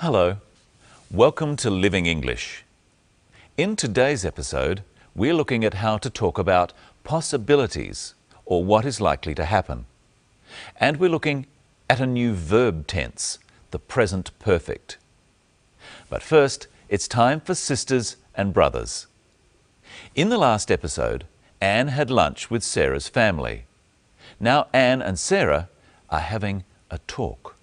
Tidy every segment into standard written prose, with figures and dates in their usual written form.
Hello, welcome to Living English. In today's episode, we're looking at how to talk about possibilities or what is likely to happen. And we're looking at a new verb tense, the present perfect. But first, it's time for sisters and brothers. In the last episode, Anne had lunch with Sarah's family. Now Anne and Sarah are having a talk.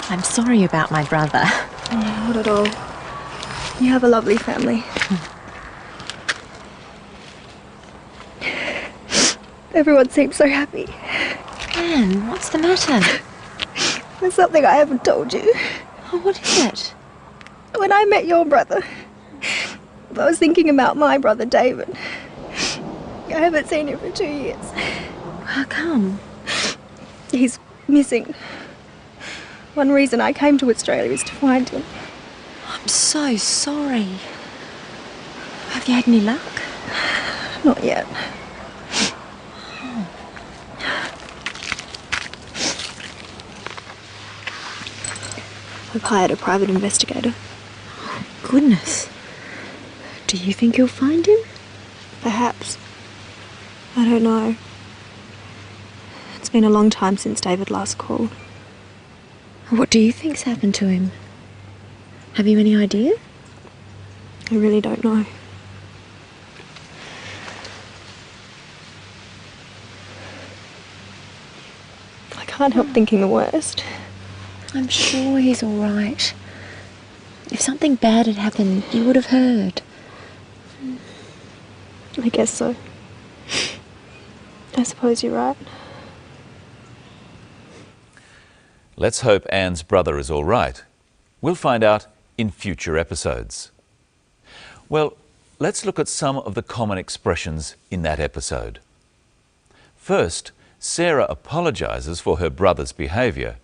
I'm sorry about my brother. Not at all. You have a lovely family. Everyone seems so happy. Anne, what's the matter? There's something I haven't told you. Oh, what is it? When I met your brother, I was thinking about my brother David. I haven't seen him for 2 years. How come? He's missing. One reason I came to Australia is to find him. I'm so sorry. Have you had any luck? Not yet. I've hired a private investigator. Goodness. Do you think you'll find him? Perhaps. I don't know. It's been a long time since David last called. What do you think's happened to him? Have you any idea? I really don't know. I can't help thinking the worst. I'm sure he's all right. If something bad had happened, you would have heard. I guess so. I suppose you're right. Let's hope Anne's brother is all right. We'll find out in future episodes. Well, let's look at some of the common expressions in that episode. First, Sarah apologizes for her brother's behavior.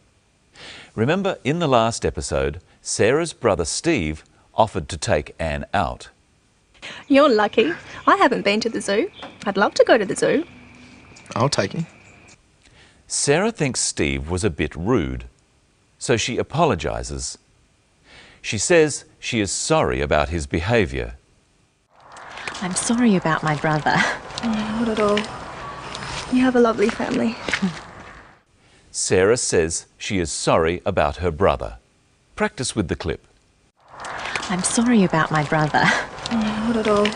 Remember, in the last episode, Sarah's brother Steve offered to take Anne out. You're lucky. I haven't been to the zoo. I'd love to go to the zoo. I'll take you. Sarah thinks Steve was a bit rude, so she apologizes. She says she is sorry about his behavior. I'm sorry about my brother. Not at all. You have a lovely family. Sarah says she is sorry about her brother. Practice with the clip. I'm sorry about my brother. Not at all.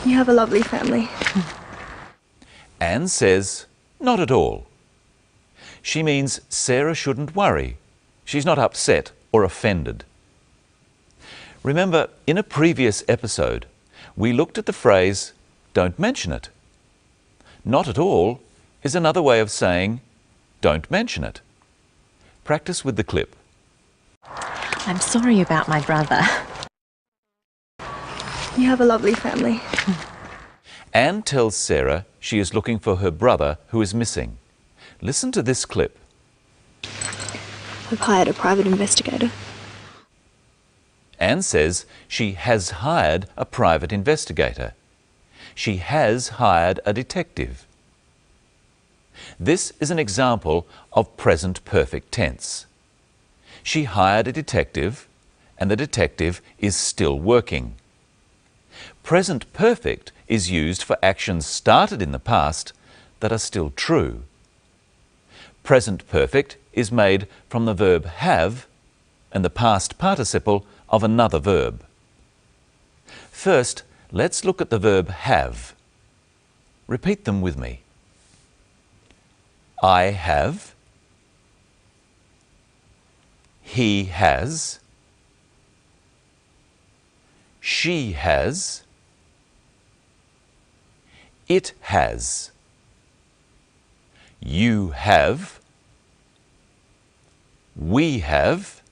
You have a lovely family. Anne says, not at all. She means Sarah shouldn't worry. She's not upset or offended. Remember, in a previous episode, we looked at the phrase, don't mention it. Not at all is another way of saying, don't mention it. Practice with the clip. I'm sorry about my brother. You have a lovely family. Anne tells Sarah she is looking for her brother who is missing. Listen to this clip. I've hired a private investigator. Anne says she has hired a private investigator. She has hired a detective. This is an example of present perfect tense. She hired a detective, and the detective is still working. Present perfect is used for actions started in the past that are still true. Present perfect is made from the verb have and the past participle of another verb. First, let's look at the verb have. Repeat them with me. I have. He has. She has. It has. You have. We have.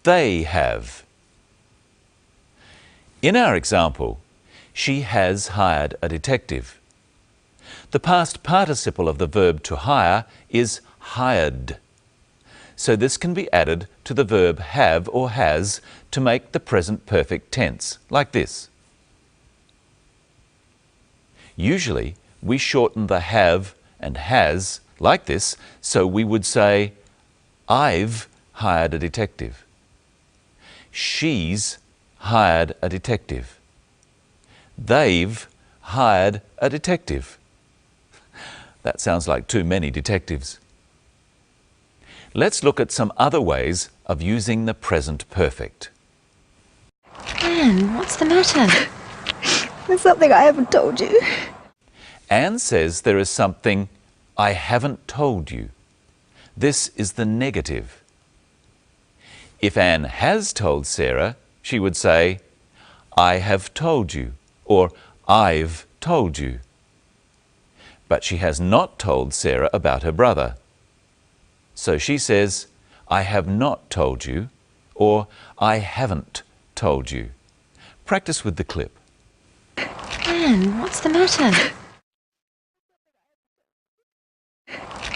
They have. In our example, she has hired a detective. The past participle of the verb to hire is hired. so this can be added to the verb have or has to make the present perfect tense, like this. Usually, we shorten the have and has like this, so we would say, I've hired a detective. She's hired a detective. They've hired a detective. That sounds like too many detectives. Let's look at some other ways of using the present perfect. Anne, what's the matter? There's something I haven't told you. Anne says there is something I haven't told you. This is the negative. If Anne has told Sarah, she would say, I have told you, or I've told you. But she has not told Sarah about her brother. So she says, I have not told you, or I haven't told you. Practice with the clip. Anne, what's the matter?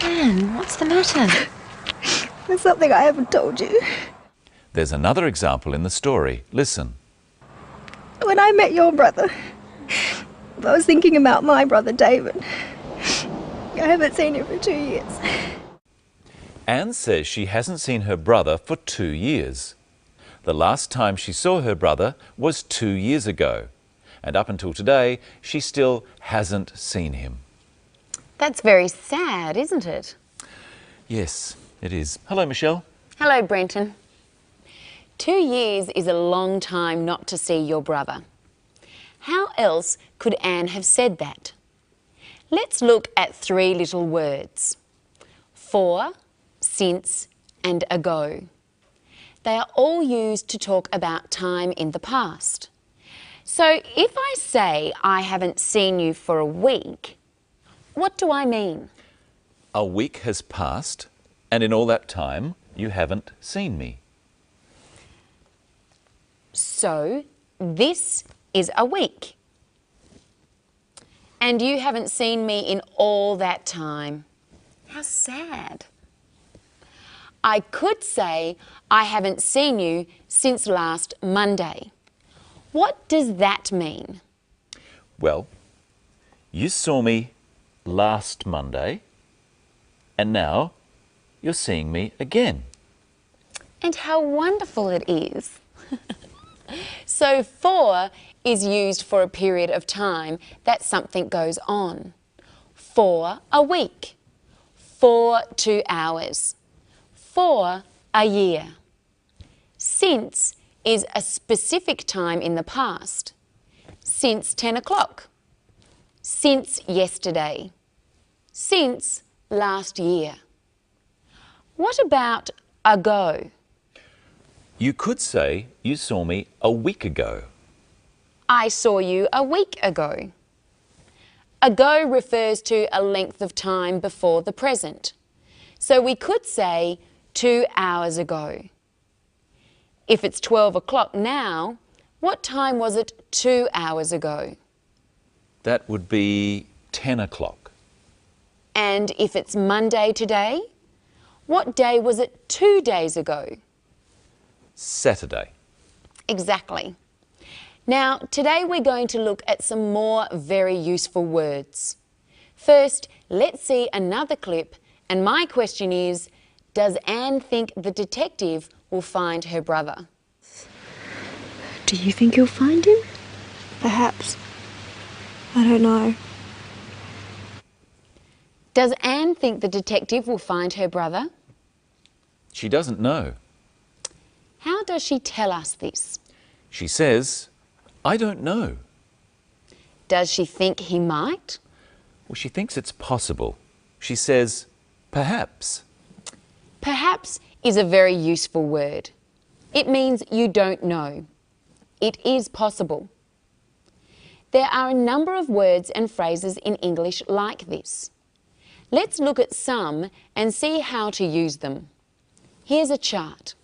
Anne, what's the matter? There's something I haven't told you. There's another example in the story. Listen. When I met your brother, I was thinking about my brother David. I haven't seen him for 2 years. Anne says she hasn't seen her brother for 2 years. The last time she saw her brother was 2 years ago, and up until today, she still hasn't seen him. That's very sad, isn't it? Yes, it is. Hello, Michelle. Hello, Brenton. 2 years is a long time not to see your brother. How else could Anne have said that? Let's look at 3 little words. For, since, and ago. They are all used to talk about time in the past. So if I say I haven't seen you for a week, what do I mean? A week has passed, and in all that time, you haven't seen me. So this is a week. And you haven't seen me in all that time. How sad. I could say I haven't seen you since last Monday. What does that mean? Well, you saw me last Monday, and now you're seeing me again. And how wonderful it is. So for is used for a period of time that something goes on. For a week. For 2 hours. For a year. Since is a specific time in the past. Since 10 o'clock. Since yesterday. Since last year. What about ago? You could say you saw me a week ago. I saw you a week ago. Ago refers to a length of time before the present. So we could say 2 hours ago. If it's 12 o'clock now, what time was it 2 hours ago? That would be 10 o'clock. And if it's Monday today, what day was it 2 days ago? Saturday. Exactly. Now, today we're going to look at some more very useful words. First, let's see another clip, and my question is, does Anne think the detective will find her brother? Do you think you'll find him? Perhaps. I don't know. Does Anne think the detective will find her brother? She doesn't know. How does she tell us this? She says, I don't know. Does she think he might? Well, she thinks it's possible. She says, perhaps. Perhaps is a very useful word. It means you don't know. It is possible. There are a number of words and phrases in English like this. Let's look at some and see how to use them. Here's a chart.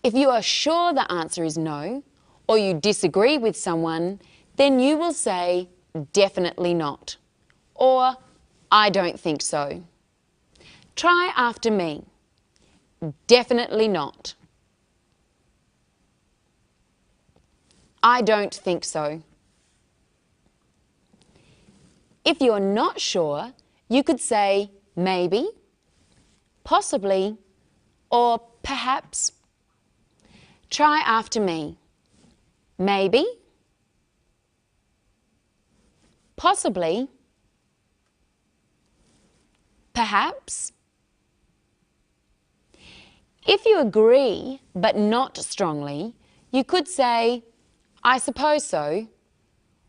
If you are sure the answer is no, or you disagree with someone, then you will say, definitely not, or I don't think so. Try after me. Definitely not. I don't think so. If you're not sure, you could say maybe, possibly, or perhaps. Try after me. Maybe, possibly, perhaps. If you agree but not strongly, you could say, I suppose so,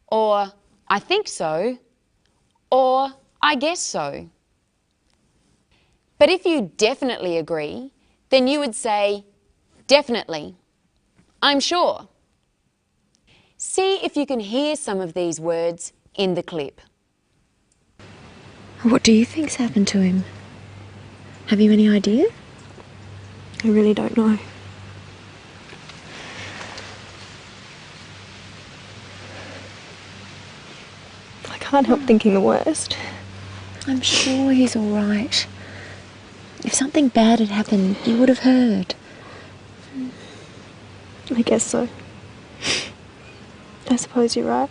or I think so, or I guess so. But if you definitely agree, then you would say, definitely, I'm sure. See if you can hear some of these words in the clip. What do you think's happened to him? Have you any idea? I really don't know. I can't help thinking the worst. I'm sure he's all right. If something bad had happened, you would have heard. I guess so. I suppose you're right.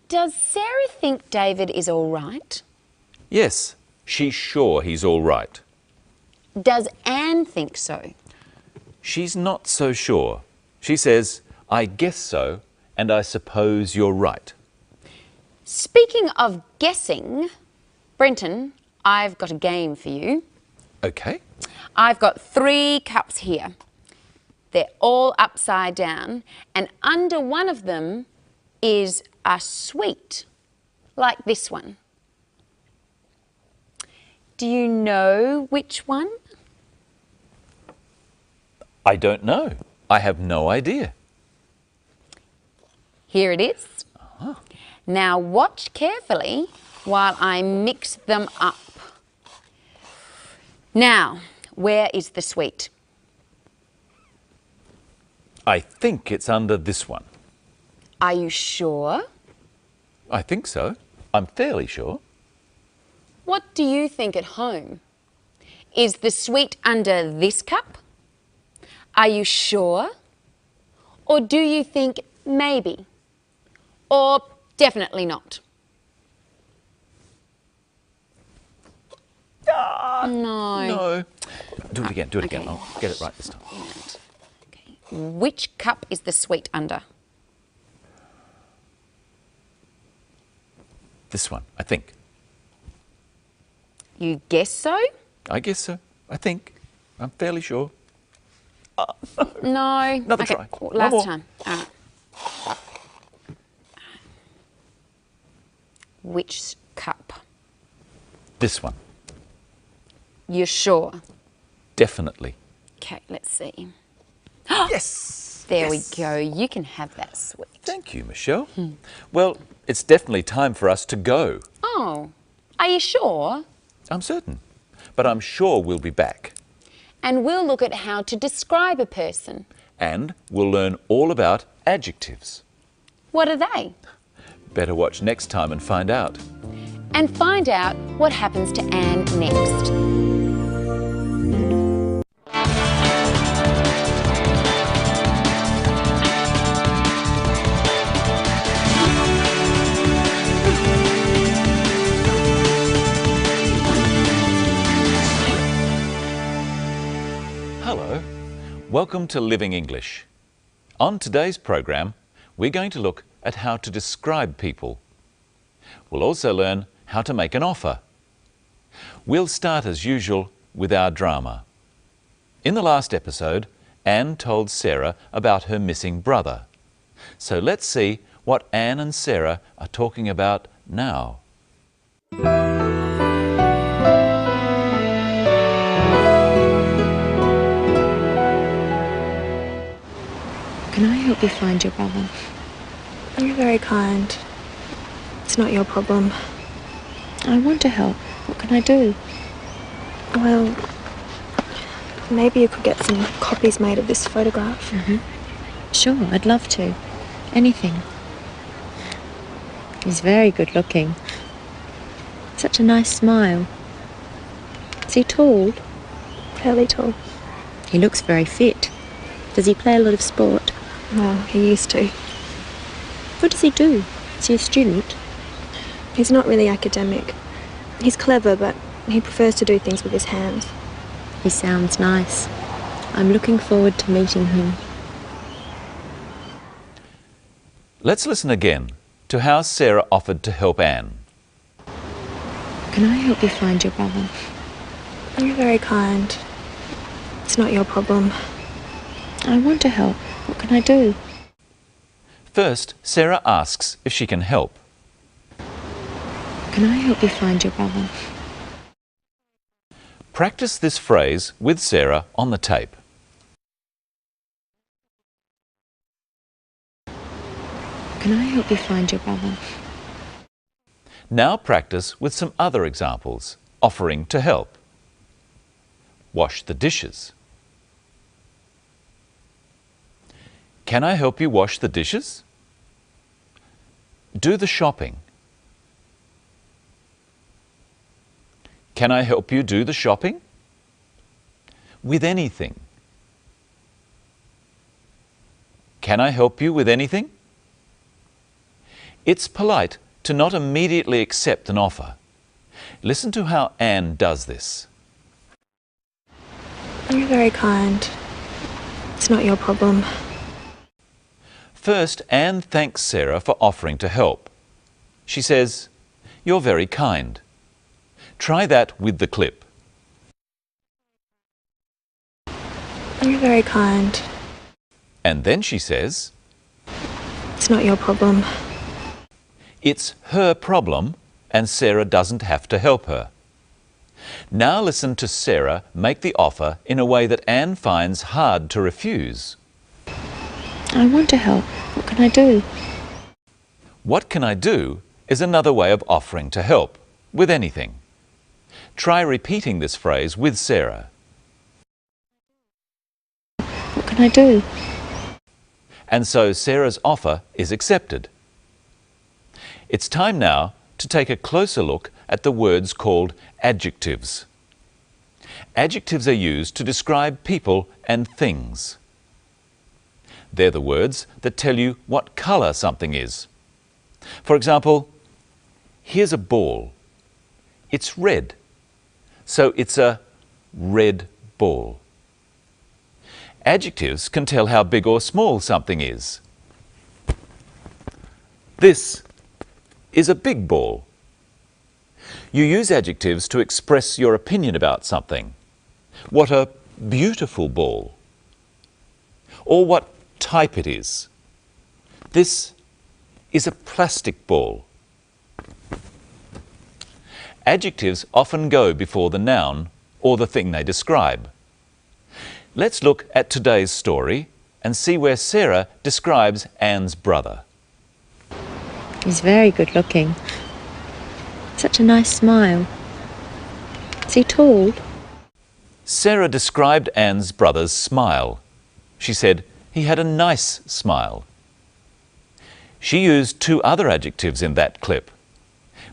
Does Sarah think David is all right? Yes, she's sure he's all right. Does Anne think so? She's not so sure. She says, I guess so, and I suppose you're right. Speaking of guessing, Brenton, I've got a game for you. Okay. I've got 3 cups here. They're all upside down, and under one of them is a sweet, like this one. Do you know which one? I don't know. I have no idea. Here it is. Now watch carefully while I mix them up. Now, where is the sweet? I think it's under this one. Are you sure? I think so. I'm fairly sure. What do you think at home? Is the sweet under this cup? Are you sure? Or do you think maybe? Or definitely not? No. No. Do it again, do it again. okay. I'll get it right this time. Okay. Which cup is the sweet under? This one, I think. You guess so? I guess so. I think. I'm fairly sure. No. Another okay. try. One Last more. time. All right. Which cup? This one. You're sure? Definitely. Okay, let's see. Yes! There Yes. we go. You can have that sweet. Thank you, Michelle. Well, it's definitely time for us to go. Oh, are you sure? I'm certain. But I'm sure we'll be back. And we'll look at how to describe a person. And we'll learn all about adjectives. What are they? Better watch next time and find out. And find out what happens to Anne next. Hello. Welcome to Living English. On today's program, we're going to look at how to describe people. We'll also learn how to make an offer. We'll start as usual with our drama. In the last episode, Anne told Sarah about her missing brother. So let's see what Anne and Sarah are talking about now. Can I help you find your brother? You're very kind. It's not your problem. I want to help. What can I do? Well, maybe you could get some copies made of this photograph. Sure, I'd love to. Anything. He's very good looking. Such a nice smile. Is he tall? Fairly tall. He looks very fit. Does he play a lot of sport? Well, he used to. What does he do? Is he a student? He's not really academic. He's clever, but he prefers to do things with his hands. He sounds nice. I'm looking forward to meeting him. Let's listen again to how Sarah offered to help Anne. Can I help you find your brother? You're very kind. It's not your problem. I want to help. What can I do? First, Sarah asks if she can help. Can I help you find your brother? Practice this phrase with Sarah on the tape. Can I help you find your brother? Now practice with some other examples, offering to help. Wash the dishes. Can I help you wash the dishes? Do the shopping. Can I help you do the shopping? With anything. Can I help you with anything? It's polite to not immediately accept an offer. Listen to how Anne does this. You're very kind. It's not your problem. First, Anne thanks Sarah for offering to help. She says, "You're very kind." Try that with the clip. You're very kind. And then she says, It's not your problem. it's her problem and Sarah doesn't have to help her. Now listen to Sarah make the offer in a way that Anne finds hard to refuse. I want to help. What can I do? What can I do is another way of offering to help, with anything. Try repeating this phrase with Sarah. What can I do? And so Sarah's offer is accepted. It's time now to take a closer look at the words called adjectives. Adjectives are used to describe people and things. They're the words that tell you what colour something is. For example, here's a ball. It's red, so it's a red ball. Adjectives can tell how big or small something is. This is a big ball. You use adjectives to express your opinion about something. What a beautiful ball. Or what type it is. This is a plastic ball. Adjectives often go before the noun or the thing they describe. Let's look at today's story and see where Sarah describes Anne's brother. He's very good looking. Such a nice smile. Is he tall? Sarah described Anne's brother's smile. She said he had a nice smile. She used two other adjectives in that clip.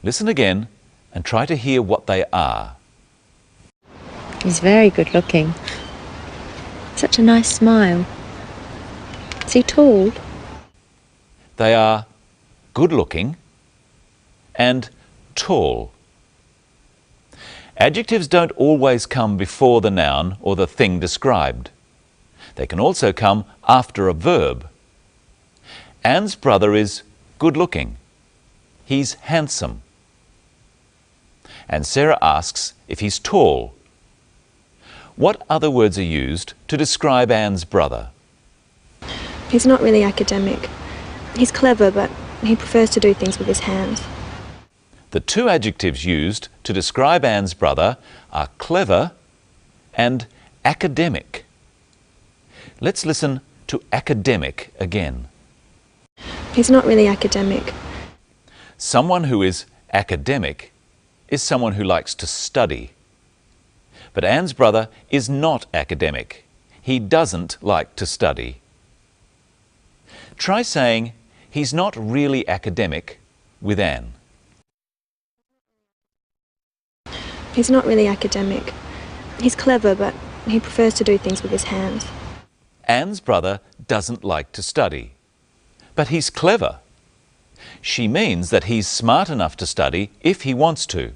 Listen again and try to hear what they are. He's very good looking. Such a nice smile. Is he tall? They are good looking and tall. Adjectives don't always come before the noun or the thing described. They can also come after a verb. Anne's brother is good looking. He's handsome. And Sarah asks if he's tall. What other words are used to describe Anne's brother? He's not really academic. He's clever, but he prefers to do things with his hands. The two adjectives used to describe Anne's brother are clever and academic. Let's listen to academic again. He's not really academic. Someone who is academic is someone who likes to study. But Anne's brother is not academic. He doesn't like to study. Try saying, he's not really academic with Anne. He's not really academic. He's clever, but He prefers to do things with his hands. Anne's brother doesn't like to study, but he's clever. She means that he's smart enough to study if he wants to.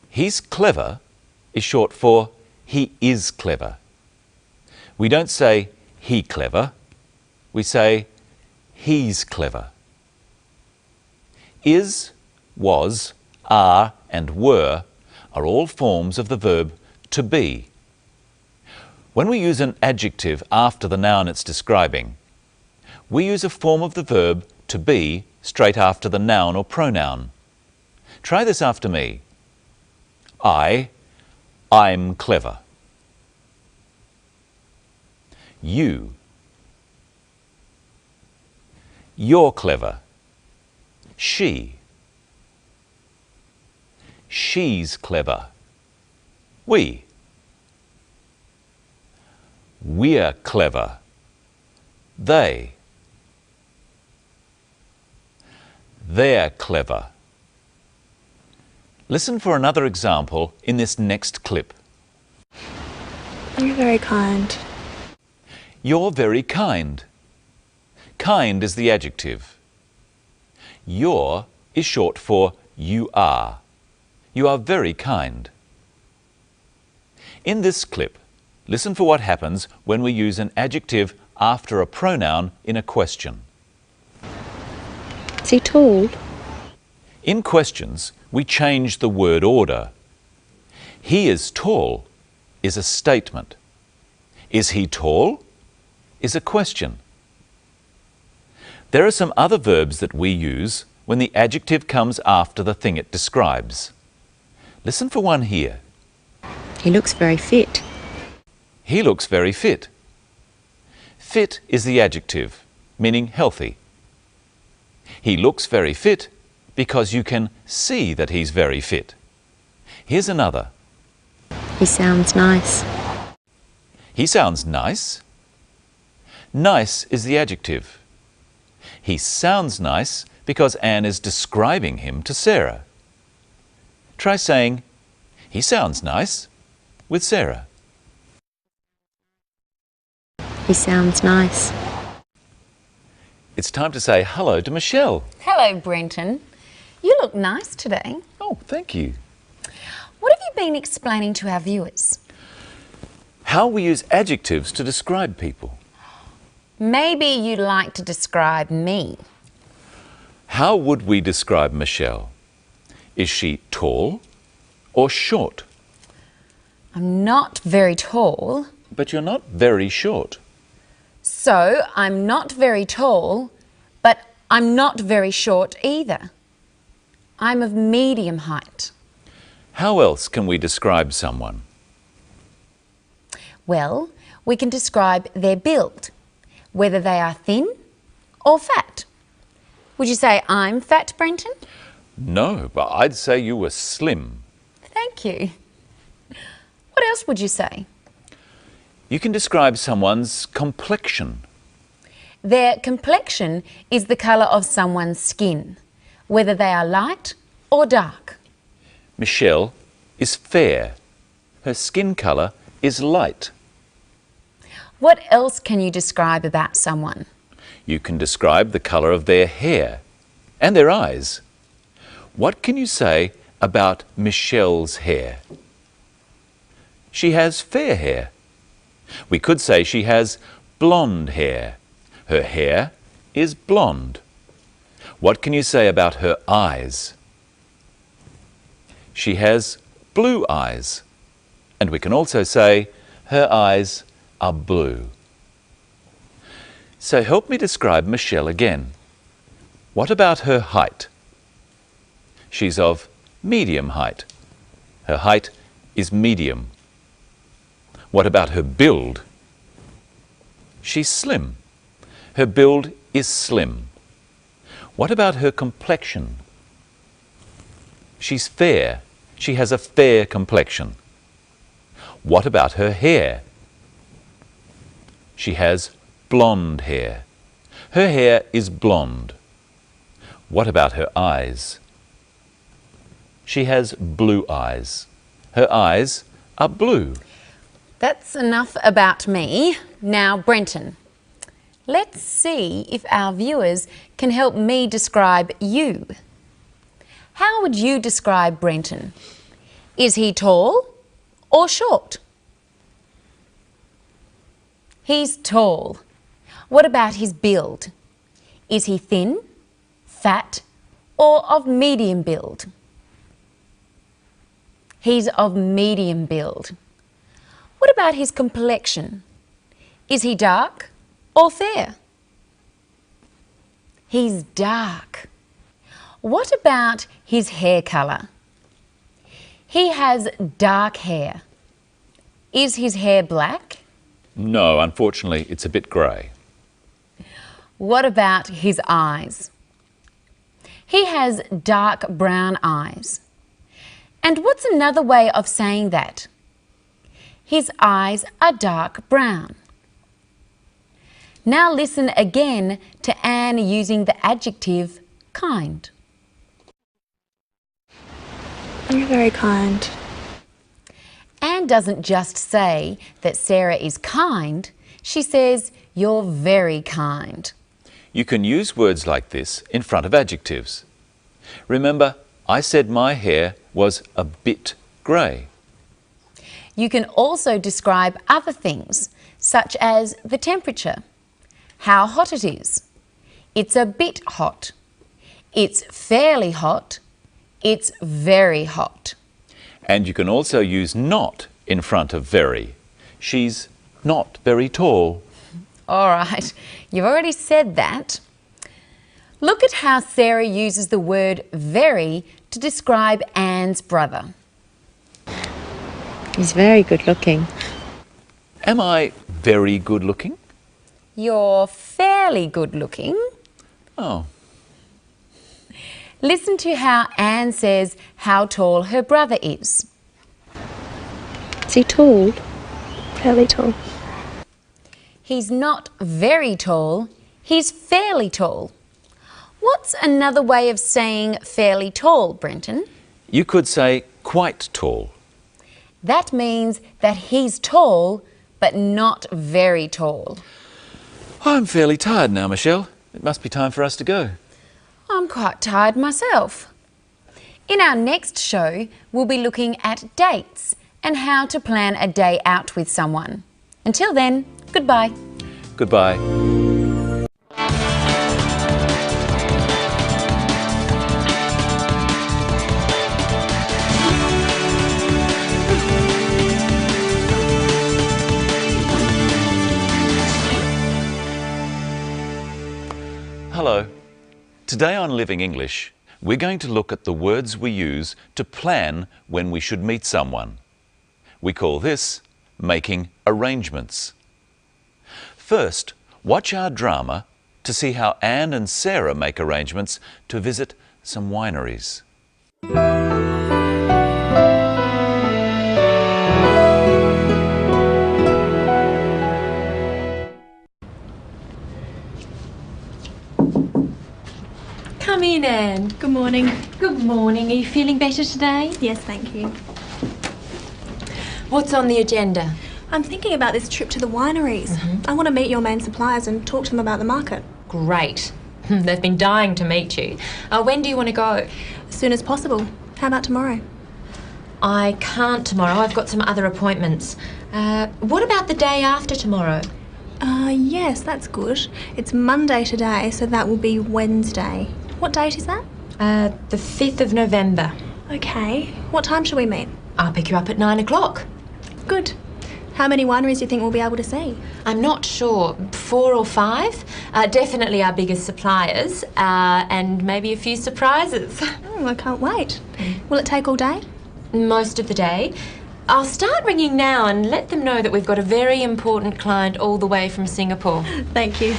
He's clever is short for he is clever. We don't say he clever, we say he's clever. Is, was, are and were are all forms of the verb to be. When we use an adjective after the noun it's describing, we use a form of the verb to be straight after the noun or pronoun. Try this after me. I'm clever. You're clever. She's clever. We're clever. They're clever. Listen for another example in this next clip. You're very kind. You're very kind. Kind is the adjective. You're is short for you are. You are very kind. In this clip, listen for what happens when we use an adjective after a pronoun in a question. Is he tall? In questions, we change the word order. He is tall is a statement. Is he tall is a question. There are some other verbs that we use when the adjective comes after the thing it describes. Listen for one here. He looks very fit. He looks very fit. Fit is the adjective, meaning healthy. He looks very fit because you can see that he's very fit. Here's another. He sounds nice. He sounds nice. Nice is the adjective. He sounds nice because Anne is describing him to Sarah. Try saying, he sounds nice, with Sarah. He sounds nice. It's time to say hello to Michelle. Hello, Brenton. You look nice today. Oh, thank you. What have you been explaining to our viewers? How we use adjectives to describe people. Maybe you'd like to describe me. How would we describe Michelle? Is she tall or short? I'm not very tall. But you're not very short. So I'm not very tall, but I'm not very short either. I'm of medium height. How else can we describe someone? Well, we can describe their build, whether they are thin or fat. Would you say I'm fat, Brenton? No, but I'd say you were slim. Thank you. What else would you say? You can describe someone's complexion. Their complexion is the colour of someone's skin, whether they are light or dark. Michelle is fair. Her skin colour is light. What else can you describe about someone? You can describe the colour of their hair and their eyes. What can you say about Michelle's hair? She has fair hair. We could say she has blonde hair. Her hair is blonde. What can you say about her eyes? She has blue eyes. And we can also say her eyes are blue. So help me describe Michelle again. What about her height? She's of medium height. Her height is medium. What about her build? She's slim. Her build is slim. What about her complexion? She's fair. She has a fair complexion. What about her hair? She has blonde hair. Her hair is blonde. What about her eyes? She has blue eyes. Her eyes are blue. That's enough about me. Now, Brenton, let's see if our viewers can help me describe you. How would you describe Brenton? Is he tall or short? He's tall. What about his build? Is he thin, fat, or of medium build? He's of medium build. What about his complexion? Is he dark or fair? He's dark. What about his hair colour? He has dark hair. Is his hair black? No, unfortunately, it's a bit grey. What about his eyes? He has dark brown eyes. And what's another way of saying that? His eyes are dark brown. Now listen again to Anne using the adjective kind. You're very kind. Anne doesn't just say that Sarah is kind, she says you're very kind. You can use words like this in front of adjectives. Remember, I said my hair was a bit grey. You can also describe other things, such as the temperature, how hot it is. It's a bit hot. It's fairly hot. It's very hot. And you can also use not in front of very. She's not very tall. All right, you've already said that. Look at how Sarah uses the word very to describe Anne's brother. He's very good looking. Am I very good looking? You're fairly good looking. Oh. Listen to how Anne says how tall her brother is. Is he tall? Fairly tall. He's not very tall, he's fairly tall. What's another way of saying fairly tall, Brenton? You could say quite tall. That means that he's tall, but not very tall. I'm fairly tired now, Michelle. It must be time for us to go. I'm quite tired myself. In our next show, we'll be looking at dates and how to plan a day out with someone. Until then, goodbye. Goodbye. Hello. Today on Living English, we're going to look at the words we use to plan when we should meet someone. We call this making arrangements. First, watch our drama to see how Anne and Sarah make arrangements to visit some wineries. Come in, Anne. Good morning. Good morning. Are you feeling better today? Yes, thank you. What's on the agenda? I'm thinking about this trip to the wineries. I want to meet your main suppliers and talk to them about the market. Great. They've been dying to meet you. When do you want to go? As soon as possible. How about tomorrow? I can't tomorrow. I've got some other appointments. What about the day after tomorrow? Yes, that's good. It's Monday today, so that will be Wednesday. What date is that? The 5th of November. Okay. What time shall we meet? I'll pick you up at 9 o'clock. Good. How many wineries do you think we'll be able to see? I'm not sure. 4 or 5. Definitely our biggest suppliers, and maybe a few surprises. Oh, I can't wait. Will it take all day? Most of the day. I'll start ringing now and let them know that we've got a very important client all the way from Singapore. Thank you.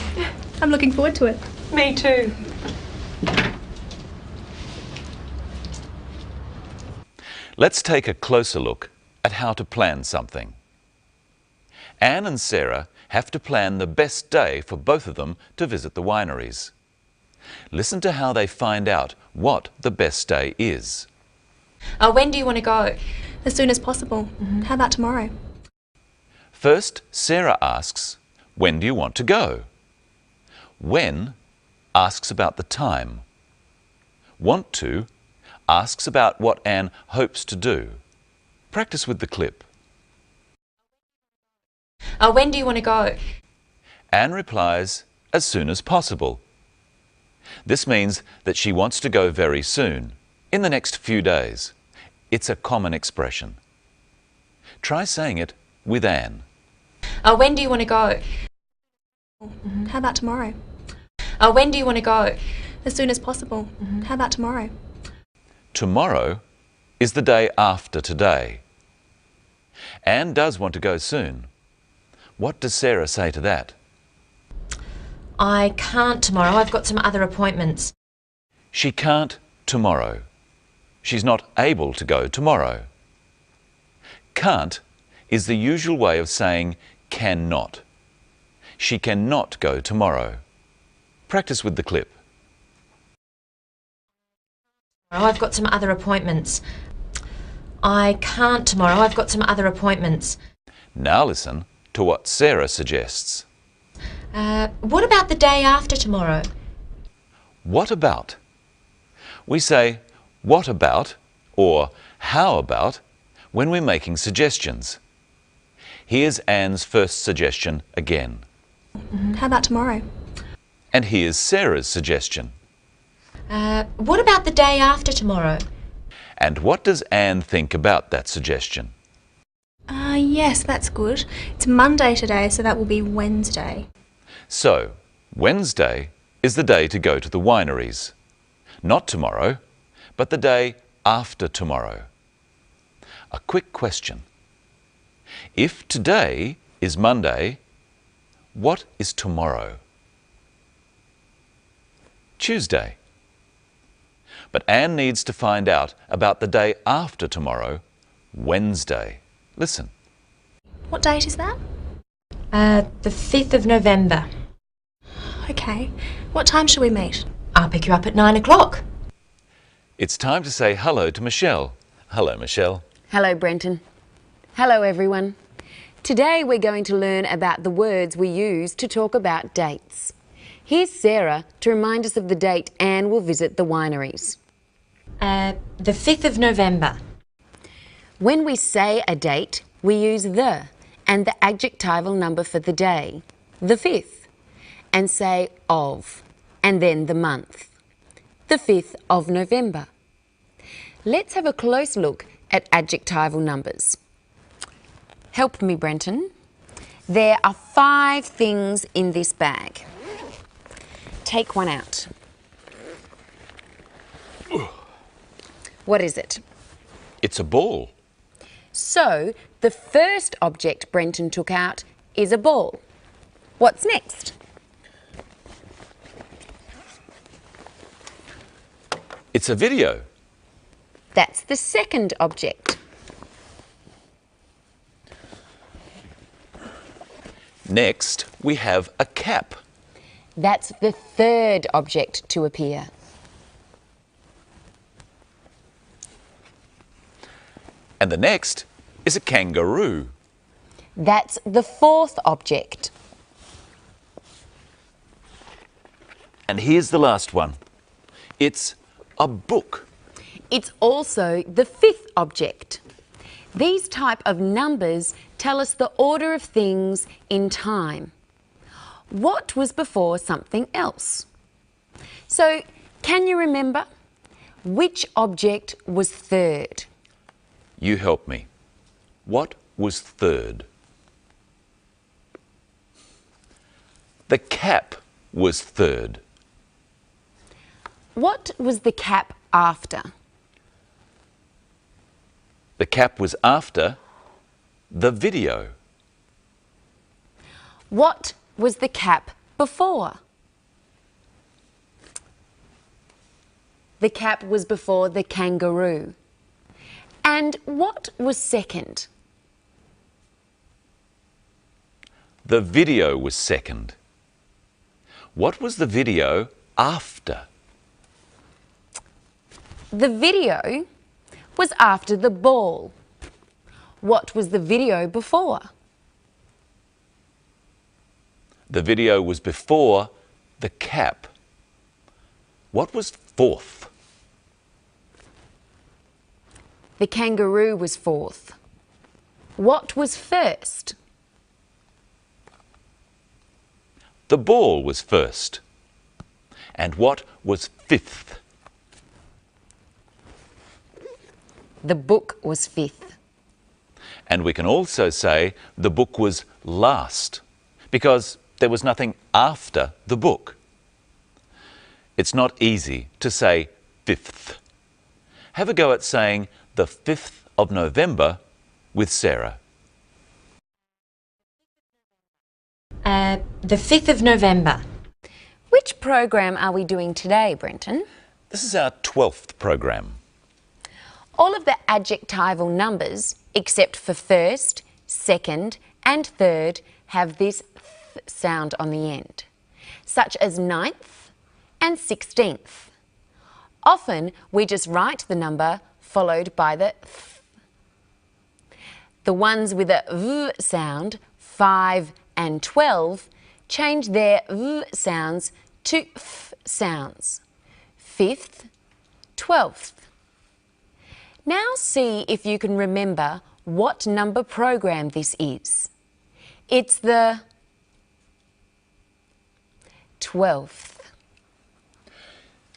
I'm looking forward to it. Me too. Let's take a closer look at how to plan something. Anne and Sarah have to plan the best day for both of them to visit the wineries. Listen to how they find out what the best day is. When do you want to go? As soon as possible. How about tomorrow? First, Sarah asks, when do you want to go? When asks about the time. Want to asks about what Anne hopes to do. Practice with the clip. When do you want to go? Anne replies, as soon as possible. This means that she wants to go very soon, in the next few days. It's a common expression. Try saying it with Anne. When do you want to go? How about tomorrow? When do you want to go? As soon as possible. How about tomorrow? Tomorrow is the day after today. Anne does want to go soon. What does Sarah say to that? I can't tomorrow. I've got some other appointments. She can't tomorrow. She's not able to go tomorrow. Can't is the usual way of saying cannot. She cannot go tomorrow. Practice with the clip. I've got some other appointments. I can't tomorrow. I've got some other appointments. Now listen to what Sarah suggests. What about the day after tomorrow? What about? We say what about or how about when we're making suggestions. Here's Anne's first suggestion again. How about tomorrow? And here's Sarah's suggestion. What about the day after tomorrow? And what does Anne think about that suggestion? Yes, that's good. It's Monday today, so that will be Wednesday. So, Wednesday is the day to go to the wineries. Not tomorrow, but the day after tomorrow. A quick question. If today is Monday, what is tomorrow? Tuesday. But Anne needs to find out about the day after tomorrow, Wednesday. Listen. What date is that? The 5th of November. Okay. What time shall we meet? I'll pick you up at 9 o'clock. It's time to say hello to Michelle. Hello, Michelle. Hello, Brenton. Hello, everyone. Today we're going to learn about the words we use to talk about dates. Here's Sarah to remind us of the date Anne will visit the wineries. The 5th of November. When we say a date, we use the and the adjectival number for the day, the 5th, and say of, and then the month, the 5th of November. Let's have a close look at adjectival numbers. Help me, Brenton. There are 5 things in this bag. Take one out. What is it? It's a ball. So, the first object Brenton took out is a ball. What's next? It's a video. That's the second object. Next, we have a cap. That's the third object to appear. And the next is a kangaroo. That's the fourth object. And here's the last one. It's a book. It's also the fifth object. These type of numbers tell us the order of things in time. What was before something else? So, can you remember? Which object was third? You help me. What was third? The cap was third. What was the cap after? The cap was after the video. What was the cap before? The cap was before the kangaroo. And what was second? The video was second. What was the video after? The video was after the ball. What was the video before? The video was before the cap. What was fourth? The kangaroo was fourth. What was first? The ball was first. And what was fifth? The book was fifth. And we can also say the book was last, because there was nothing after the book. It's not easy to say fifth. Have a go at saying the 5th of November with Sarah. The 5th of November. Which program are we doing today, Brenton? This is our 12th program. All of the adjectival numbers, except for first, second and third, have this th sound on the end, such as 9th and 16th. Often we just write the number followed by the th. The ones with a v sound, 5 and 12, change their v sounds to f sounds. 5th, 12th. Now see if you can remember what number program this is. It's the 12th.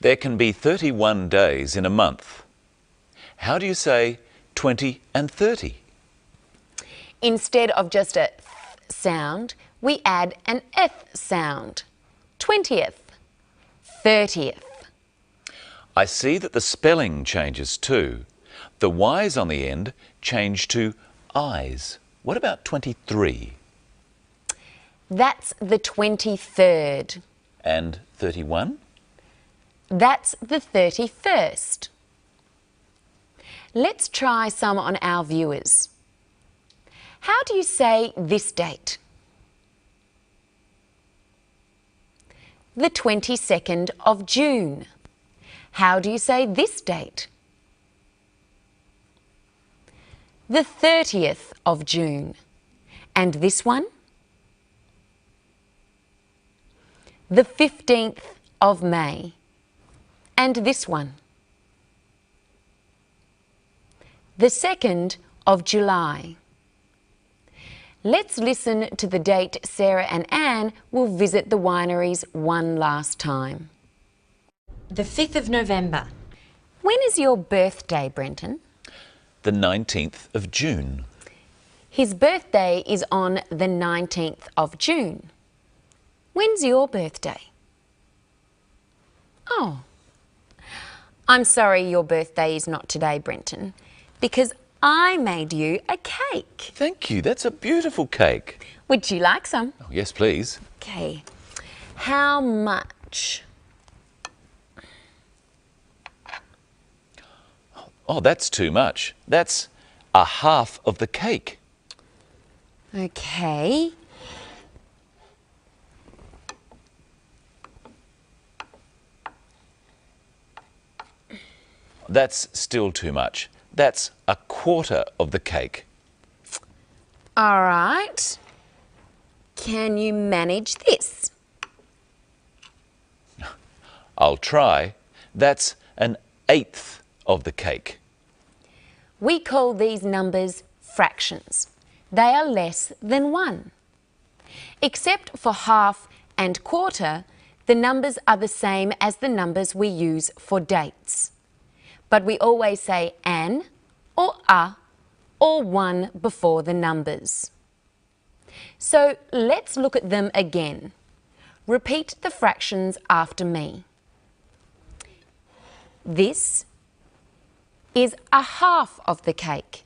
There can be 31 days in a month. How do you say 20 and 30? Instead of just a th sound, we add an eth sound. 20th, 30th. I see that the spelling changes too. The Y's on the end change to I's. What about 23? That's the 23rd. And 31? That's the 31st. Let's try some on our viewers. How do you say this date? The 22nd of June. How do you say this date? The 30th of June. And this one? The 15th of May. And this one? The 2nd of July. Let's listen to the date Sarah and Anne will visit the wineries one last time. The 5th of November. When is your birthday, Brenton? The 19th of June. His birthday is on the 19th of June. When's your birthday? Oh, I'm sorry your birthday is not today, Brenton, because I made you a cake. Thank you, that's a beautiful cake. Would you like some? Oh, yes, please. Okay, how much? Oh, that's too much. That's a half of the cake. Okay. That's still too much. That's a quarter of the cake. All right. Can you manage this? I'll try. That's an eighth of the cake. We call these numbers fractions. They are less than 1. Except for half and quarter, the numbers are the same as the numbers we use for dates. But we always say an or a or 1 before the numbers. So let's look at them again. Repeat the fractions after me. This is a half of the cake.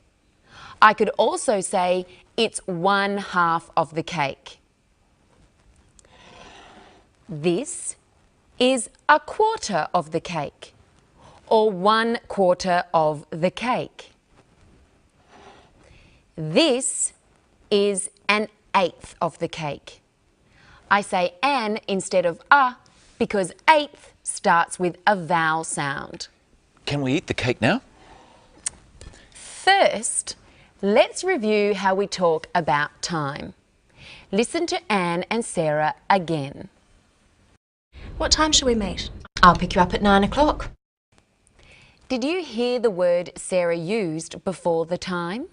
I could also say it's 1/2 of the cake. This is a quarter of the cake, or 1/4 of the cake. This is an eighth of the cake. I say an instead of a because eighth starts with a vowel sound. Can we eat the cake now? First, Let's review how we talk about time. Listen to Anne and Sarah again. What time shall we meet? I'll pick you up at 9 o'clock. Did you hear the word Sarah used before the time?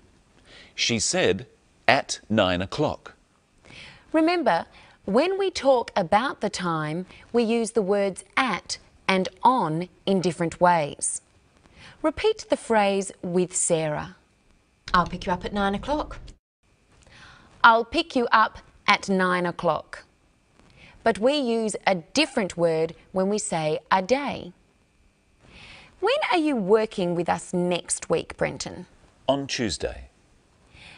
She said at 9 o'clock. Remember, when we talk about the time, we use the words at and on in different ways. Repeat the phrase with Sarah. I'll pick you up at 9 o'clock. I'll pick you up at 9 o'clock. But we use a different word when we say a day. When are you working with us next week, Brenton? On Tuesday.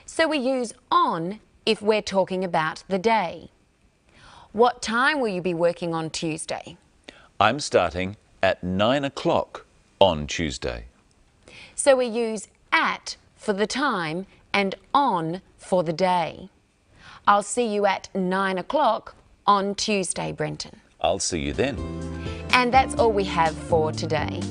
So we use on if we're talking about the day. What time will you be working on Tuesday? I'm starting at 9 o'clock on Tuesday. So we use at for the time and on for the day. I'll see you at 9 o'clock on Tuesday, Brenton. I'll see you then. And that's all we have for today.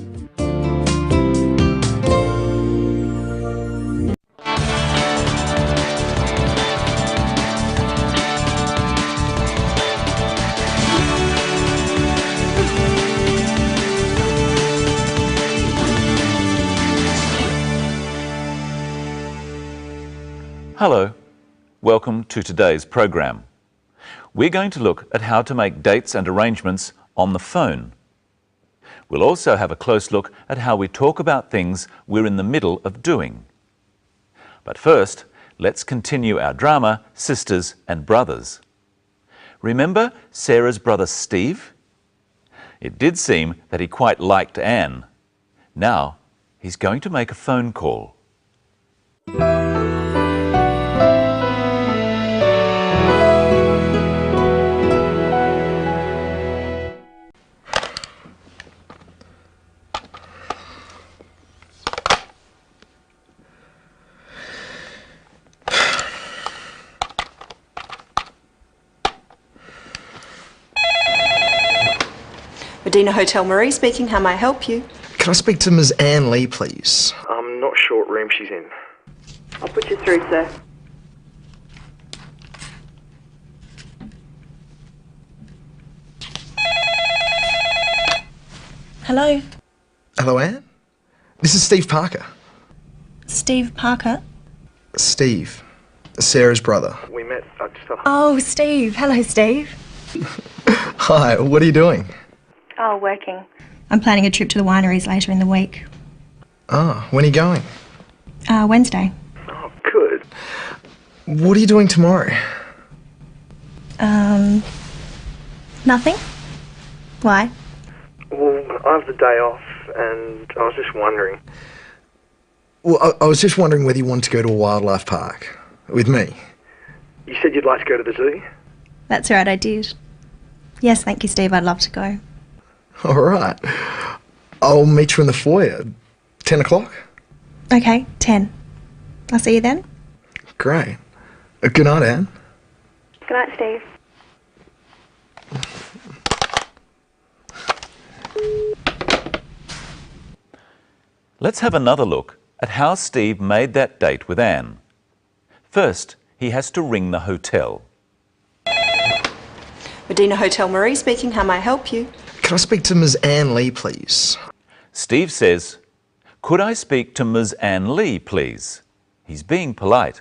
Hello, welcome to today's program. We're going to look at how to make dates and arrangements on the phone. We'll also have a close look at how we talk about things we're in the middle of doing. But first, let's continue our drama, Sisters and Brothers. Remember Sarah's brother Steve? It did seem that he quite liked Anne. Now, he's going to make a phone call. Medina Hotel Marie speaking. How may I help you? Can I speak to Ms. Anne Lee, please? I'm not sure what room she's in. I'll put you through, sir. Hello, Hello, Anne? This is Steve Parker. Steve Parker. Steve, Sarah's brother. We met just Oh, Steve. Hello, Steve. Hi, what are you doing? Oh, working. I'm planning a trip to the wineries later in the week. Ah, when are you going? Wednesday. Oh, good. What are you doing tomorrow? Nothing? Why? Well, I have the day off, and I was just wondering. Well, I was just wondering whether you wanted to go to a wildlife park with me. You said you'd like to go to the zoo? That's right, I did. Yes, thank you, Steve. I'd love to go. All right. I'll meet you in the foyer. 10 o'clock? Okay, 10. I'll see you then. Great. Good night, Anne. Good night, Steve. Let's have another look at how Steve made that date with Anne. First, he has to ring the hotel. Medina Hotel Marie speaking. How may I help you? Can I speak to Ms. Anne Lee, please? Steve says, "Could I speak to Ms. Anne Lee, please?" He's being polite.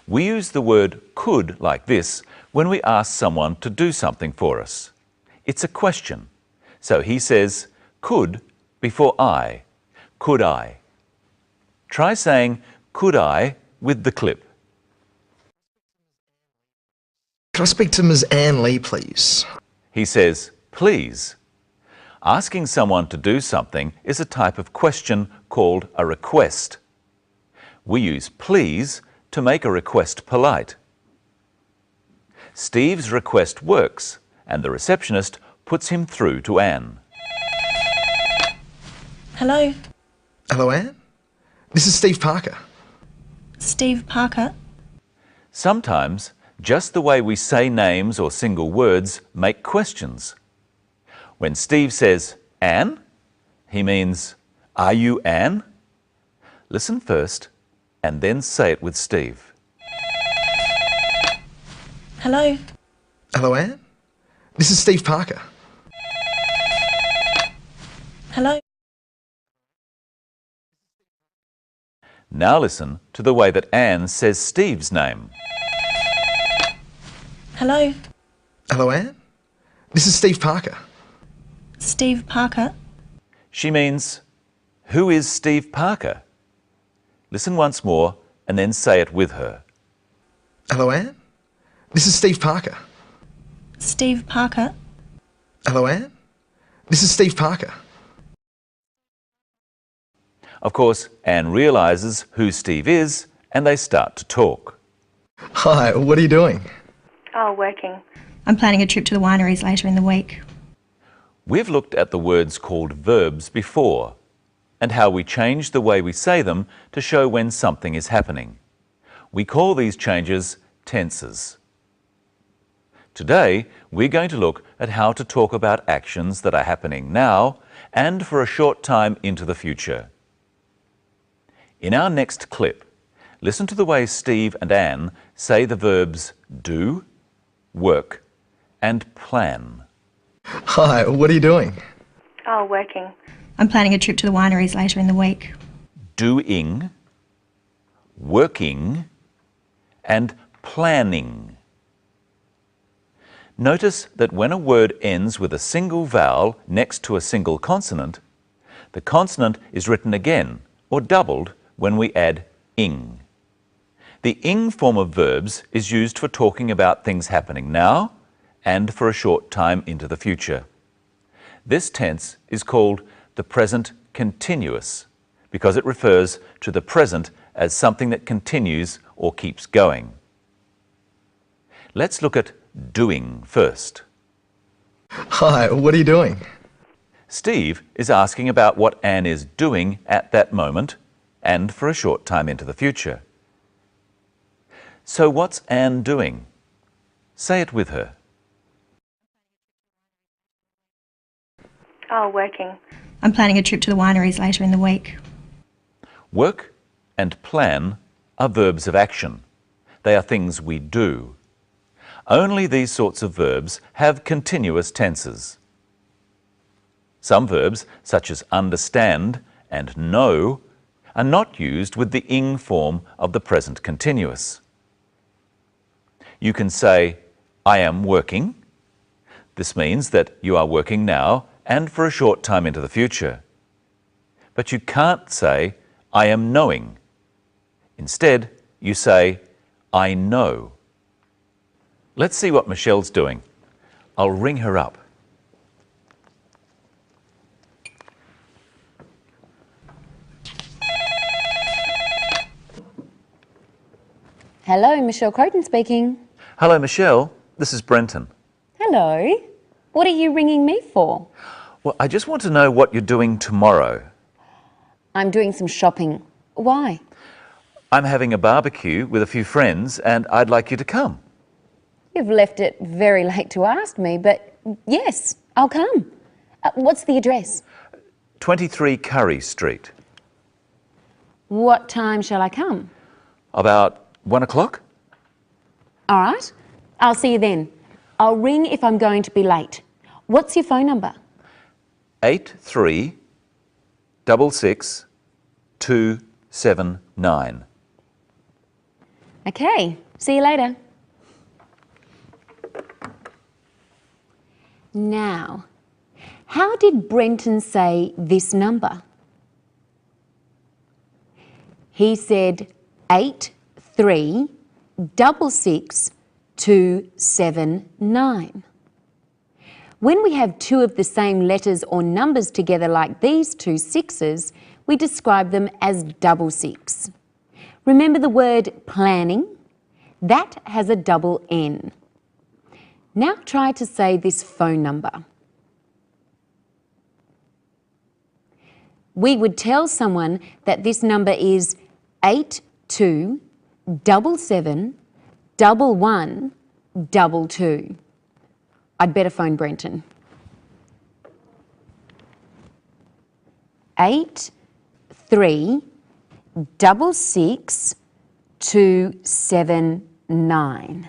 We use the word could like this when we ask someone to do something for us. It's a question. So he says, could before I. Could I? Try saying, could I with the clip. Can I speak to Ms. Anne Lee, please? He says, please. Asking someone to do something is a type of question called a request. We use please to make a request polite. Steve's request works, and the receptionist puts him through to Anne. Hello, Hello, Anne? This is Steve Parker. Steve Parker. Sometimes, just the way we say names or single words make questions. When Steve says, Anne, he means, are you Anne? Listen first and then say it with Steve. Hello. Hello, Anne? This is Steve Parker. Hello. Now listen to the way that Anne says Steve's name. Hello. Hello, Anne? This is Steve Parker. Steve Parker. She means, who is Steve Parker? Listen once more and then say it with her. Hello, Anne? This is Steve Parker. Steve Parker. Hello, Anne? This is Steve Parker. Of course, Anne realises who Steve is and they start to talk. Hi, what are you doing? Oh, working. I'm planning a trip to the wineries later in the week. We've looked at the words called verbs before and how we change the way we say them to show when something is happening. We call these changes tenses. Today, we're going to look at how to talk about actions that are happening now and for a short time into the future. In our next clip, listen to the way Steve and Anne say the verbs do, work, and plan. Hi, what are you doing? Oh, working. I'm planning a trip to the wineries later in the week. Doing, working, and planning. Notice that when a word ends with a single vowel next to a single consonant, the consonant is written again or doubled when we add ing. The ing form of verbs is used for talking about things happening now and for a short time into the future. This tense is called the present continuous because it refers to the present as something that continues or keeps going. Let's look at doing first. Hi, what are you doing? Steve is asking about what Anne is doing at that moment and for a short time into the future. So what's Anne doing? Say it with her. Oh, working. I'm planning a trip to the wineries later in the week. Work and plan are verbs of action. They are things we do. Only these sorts of verbs have continuous tenses. Some verbs, such as understand and know, are not used with the ing form of the present continuous. You can say, I am working. This means that you are working now and for a short time into the future. But you can't say, I am knowing. Instead, you say, I know. Let's see what Michelle's doing. I'll ring her up. Hello, Michelle Croton speaking. Hello, Michelle. This is Brenton. Hello. What are you ringing me for? Well, I just want to know what you're doing tomorrow. I'm doing some shopping. Why? I'm having a barbecue with a few friends and I'd like you to come. You've left it very late to ask me, but yes, I'll come. What's the address? 23 Curry Street. What time shall I come? About 1 o'clock? All right. I'll see you then. I'll ring if I'm going to be late. What's your phone number? 8366279. Okay. See you later. Now, how did Brenton say this number? He said 8366279. When we have two of the same letters or numbers together like these two sixes, we describe them as double six. Remember the word planning? That has a double N. Now try to say this phone number. We would tell someone that this number is 82771122. I'd better phone Brenton. 8366279. 66279.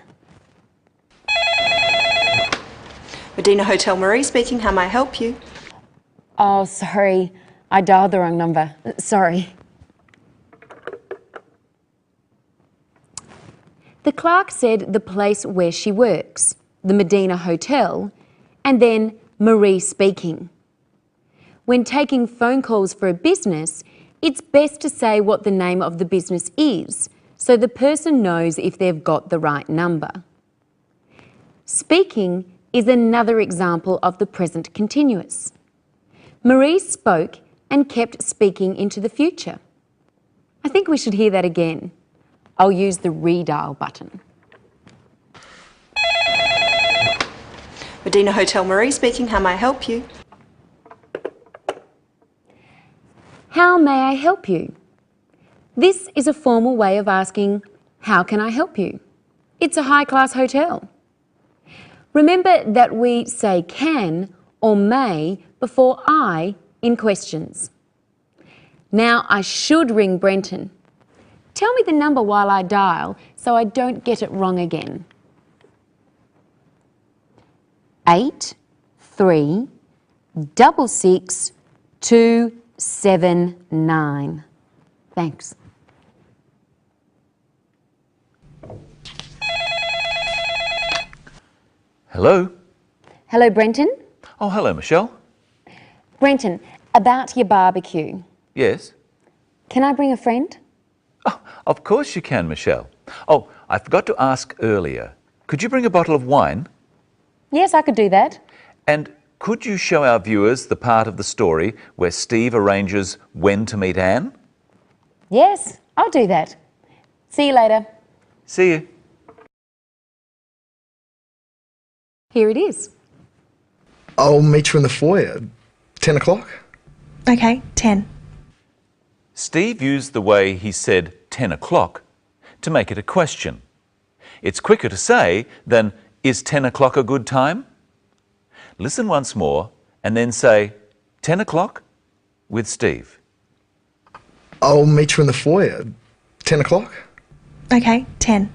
Medina Hotel, Marie speaking. How may I help you? Oh, sorry. I dialed the wrong number. Sorry. The clerk said the place where she works, the Medina Hotel, and then Marie speaking. When taking phone calls for a business, it's best to say what the name of the business is so the person knows if they've got the right number. Speaking is another example of the present continuous. Marie spoke and kept speaking into the future. I think we should hear that again. I'll use the redial button. Medina Hotel, Marie speaking. How may I help you? How may I help you? This is a formal way of asking, how can I help you? It's a high-class hotel. Remember that we say can or may before I in questions. Now I should ring Brenton. Tell me the number while I dial so I don't get it wrong again. 8366279. Thanks. Hello? Hello, Brenton. Oh, hello, Michelle. Brenton, about your barbecue. Yes? Can I bring a friend? Oh, of course you can, Michelle. Oh, I forgot to ask earlier. Could you bring a bottle of wine? Yes, I could do that. And could you show our viewers the part of the story where Steve arranges when to meet Anne? Yes, I'll do that. See you later. See you. Here it is. I'll meet you in the foyer. 10 o'clock? Okay, 10. Steve used the way he said 10 o'clock to make it a question. It's quicker to say than, is 10 o'clock a good time? Listen once more and then say 10 o'clock with Steve. I'll meet you in the foyer. 10 o'clock? Okay, 10.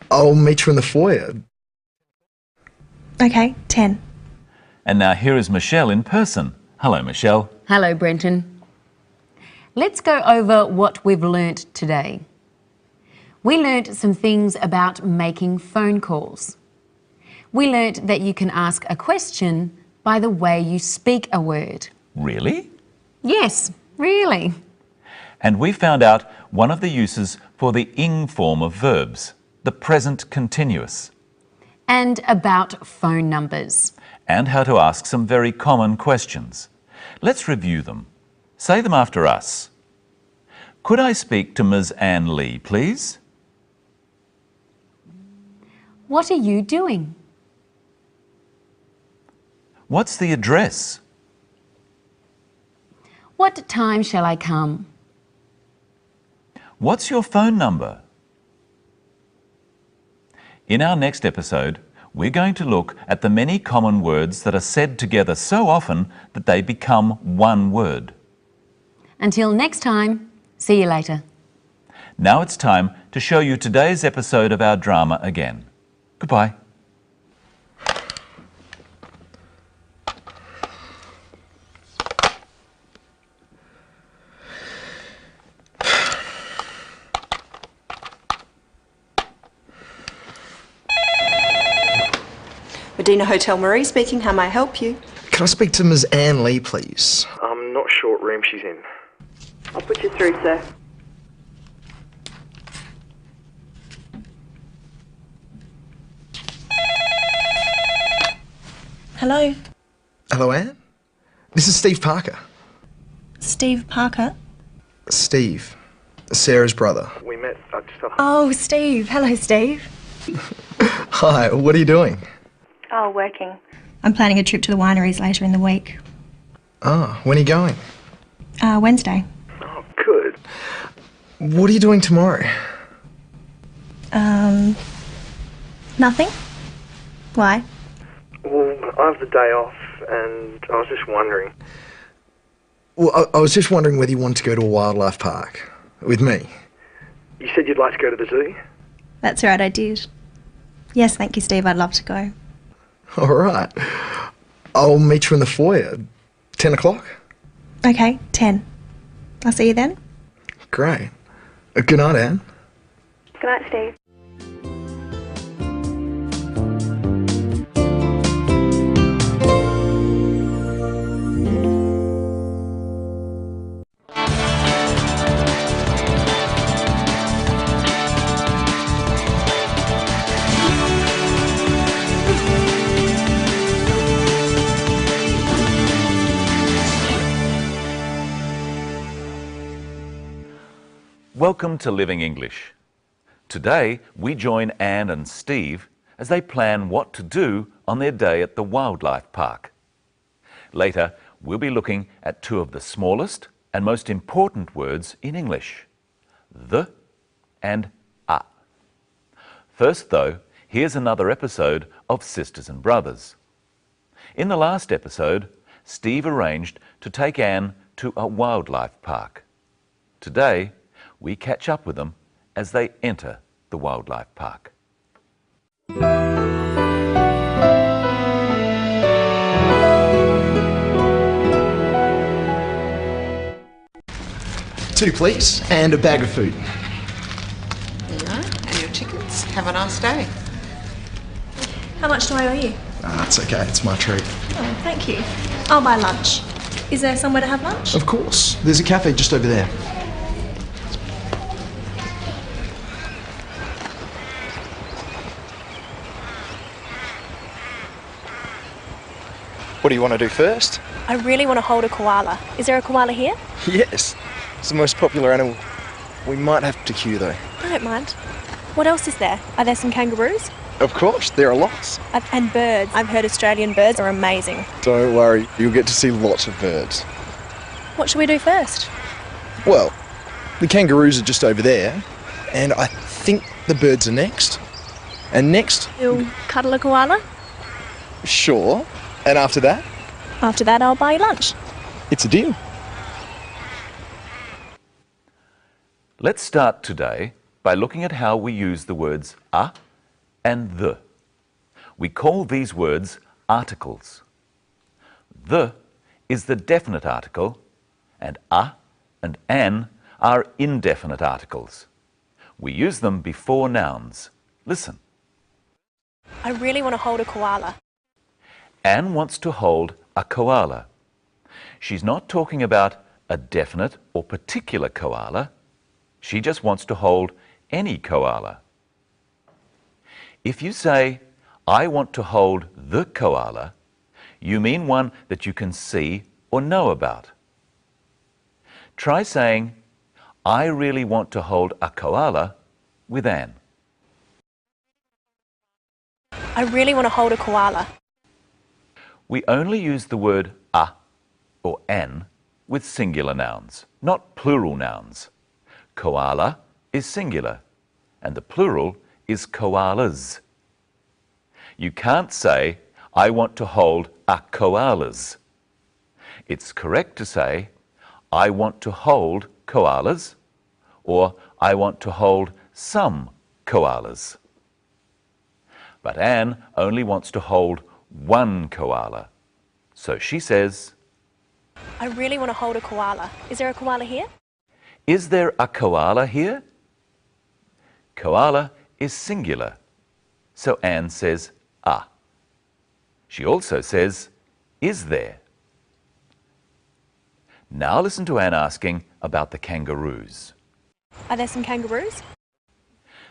I'll meet you in the foyer. Okay, 10. And now here is Michelle in person. Hello, Michelle. Hello, Brenton. Let's go over what we've learnt today. We learnt some things about making phone calls. We learnt that you can ask a question by the way you speak a word. Really? Yes, really. And we found out one of the uses for the ing form of verbs, the present continuous. And about phone numbers. And how to ask some very common questions. Let's review them. Say them after us. Could I speak to Ms. Anne Lee, please? What are you doing? What's the address? What time shall I come? What's your phone number? In our next episode, we're going to look at the many common words that are said together so often that they become one word. Until next time, see you later. Now it's time to show you today's episode of our drama again. Goodbye. Medina Hotel, Marie speaking. How may I help you? Can I speak to Ms. Anne Lee, please? I'm not sure what room she's in. I'll put you through, sir. Hello, Hello, Anne? This is Steve Parker. Steve Parker. Steve, Sarah's brother. We met just Oh, Steve. Hello, Steve. Hi, what are you doing? Oh, working. I'm planning a trip to the wineries later in the week. Ah, when are you going? Wednesday. Oh, good. What are you doing tomorrow? Nothing? Why? Well, I have the day off, and I was just wondering. Well, I was just wondering whether you wanted to go to a wildlife park with me. You said you'd like to go to the zoo? That's right, I did. Yes, thank you, Steve. I'd love to go. All right. I'll meet you in the foyer. 10 o'clock? Okay, 10. I'll see you then. Great. Good night, Anne. Good night, Steve. Welcome to Living English. Today we join Anne and Steve as they plan what to do on their day at the wildlife park. Later we'll be looking at two of the smallest and most important words in English, the and a. First though, here's another episode of Sisters and Brothers. In the last episode, Steve arranged to take Anne to a wildlife park. Today, we catch up with them as they enter the wildlife park. Two, please, and a bag of food. There you are, and your tickets. Have a nice day. How much do I owe you? It's okay, it's my treat. Oh, thank you. I'll buy lunch. Is there somewhere to have lunch? Of course. There's a cafe just over there. What do you want to do first? I really want to hold a koala. Is there a koala here? Yes. It's the most popular animal. We might have to queue though. I don't mind. What else is there? Are there some kangaroos? Of course, there are lots. And birds. I've heard Australian birds are amazing. Don't worry, you'll get to see lots of birds. What should we do first? Well, the kangaroos are just over there, and I think the birds are next. And next... You'll cuddle a koala? Sure. And after that? After that, I'll buy you lunch. It's a deal. Let's start today by looking at how we use the words a and the. We call these words articles. The is the definite article, and a and an are indefinite articles. We use them before nouns. Listen. I really want to hold a koala. Anne wants to hold a koala. She's not talking about a definite or particular koala. She just wants to hold any koala. If you say, I want to hold the koala, you mean one that you can see or know about. Try saying, I really want to hold a koala with Anne. I really want to hold a koala. We only use the word a or an with singular nouns, not plural nouns. Koala is singular, and the plural is koalas. You can't say, I want to hold a koalas. It's correct to say, I want to hold koalas, or I want to hold some koalas. But Anne only wants to hold one koala. So she says, I really want to hold a koala. Is there a koala here? Is there a koala here? Koala is singular. So Anne says, a. She also says, is there? Now listen to Anne asking about the kangaroos. Are there some kangaroos?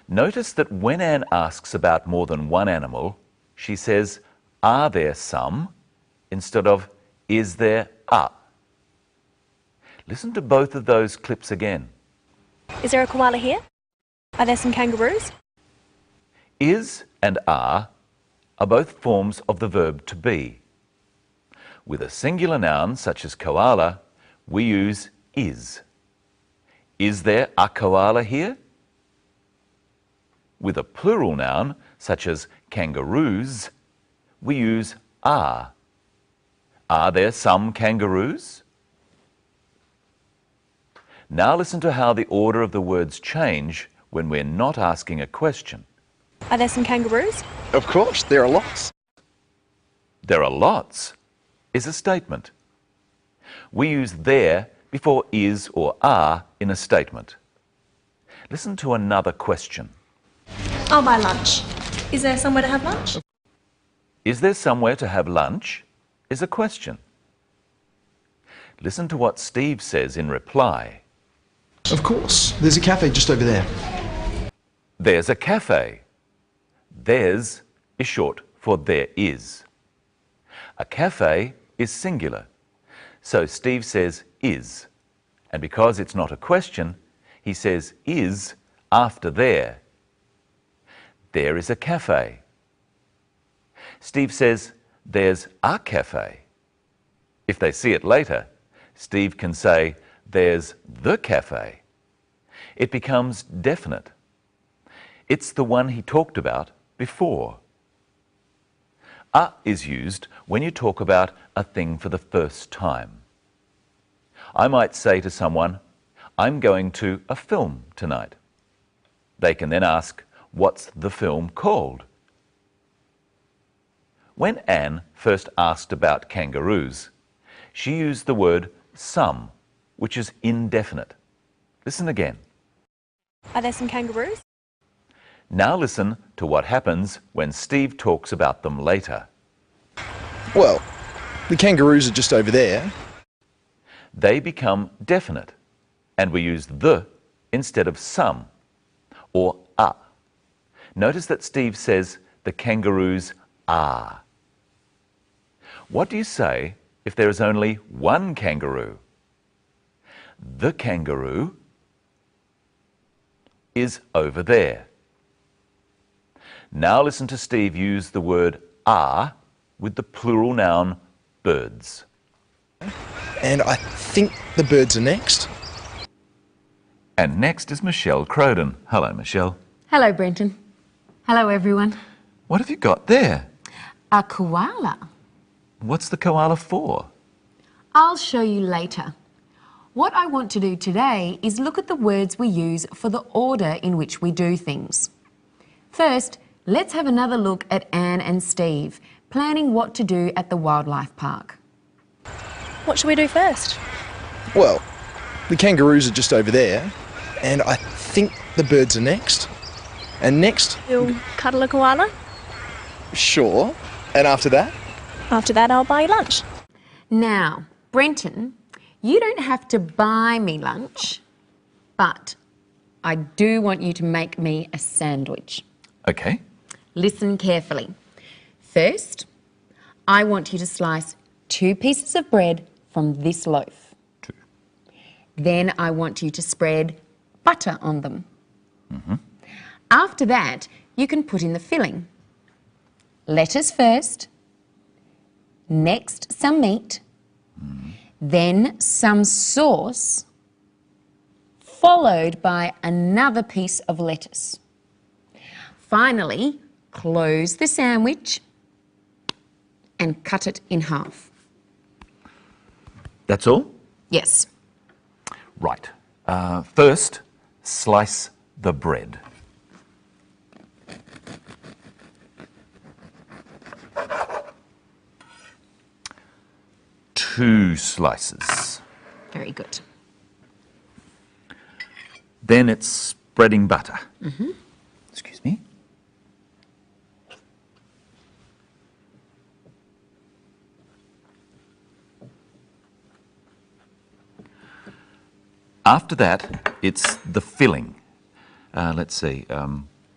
Notice that when Anne asks about more than one animal, she says, are there some, instead of, is there a? Listen to both of those clips again. Is there a koala here? Are there some kangaroos? Is and are both forms of the verb to be. With a singular noun such as koala, we use is. Is there a koala here? With a plural noun such as kangaroos, we use are. Are there some kangaroos? Now listen to how the order of the words change when we're not asking a question. Are there some kangaroos? Of course, there are lots. There are lots is a statement. We use there before is or are in a statement. Listen to another question. I'll buy lunch. Is there somewhere to have lunch? Is there somewhere to have lunch? Is a question. Listen to what Steve says in reply. Of course, there's a cafe just over there. There's a cafe. There's is short for there is. A cafe is singular, so Steve says is, and because it's not a question, he says is after there. There is a cafe. Steve says there's a cafe. If they see it later, Steve can say there's the cafe. It becomes definite. It's the one he talked about before. A is used when you talk about a thing for the first time. I might say to someone, I'm going to a film tonight. They can then ask, what's the film called? When Anne first asked about kangaroos, she used the word some, which is indefinite. Listen again. Are there some kangaroos? Now listen to what happens when Steve talks about them later. Well, the kangaroos are just over there. They become definite, and we use the instead of some or a. Notice that Steve says the kangaroos are. What do you say if there is only one kangaroo? The kangaroo is over there. Now listen to Steve use the word are with the plural noun birds. And I think the birds are next. And next is Michelle Croden. Hello, Michelle. Hello, Brenton. Hello, everyone. What have you got there? A koala. What's the koala for? I'll show you later. What I want to do today is look at the words we use for the order in which we do things. First, let's have another look at Anne and Steve planning what to do at the wildlife park. What should we do first? Well, the kangaroos are just over there, and I think the birds are next. And next... You'll cuddle a koala? Sure. And after that? After that, I'll buy you lunch. Now, Brenton, you don't have to buy me lunch, but I do want you to make me a sandwich. Okay. Listen carefully. First, I want you to slice 2 pieces of bread from this loaf. 2. Then I want you to spread butter on them. Mm-hmm. After that, you can put in the filling. Lettuce first, next some meat, then some sauce, followed by another piece of lettuce. Finally, close the sandwich and cut it in half. That's all? Yes. Right. First, slice the bread. Two slices. Very good. Then it's spreading butter. Mm-hmm. Excuse me. After that, it's the filling. Let's see.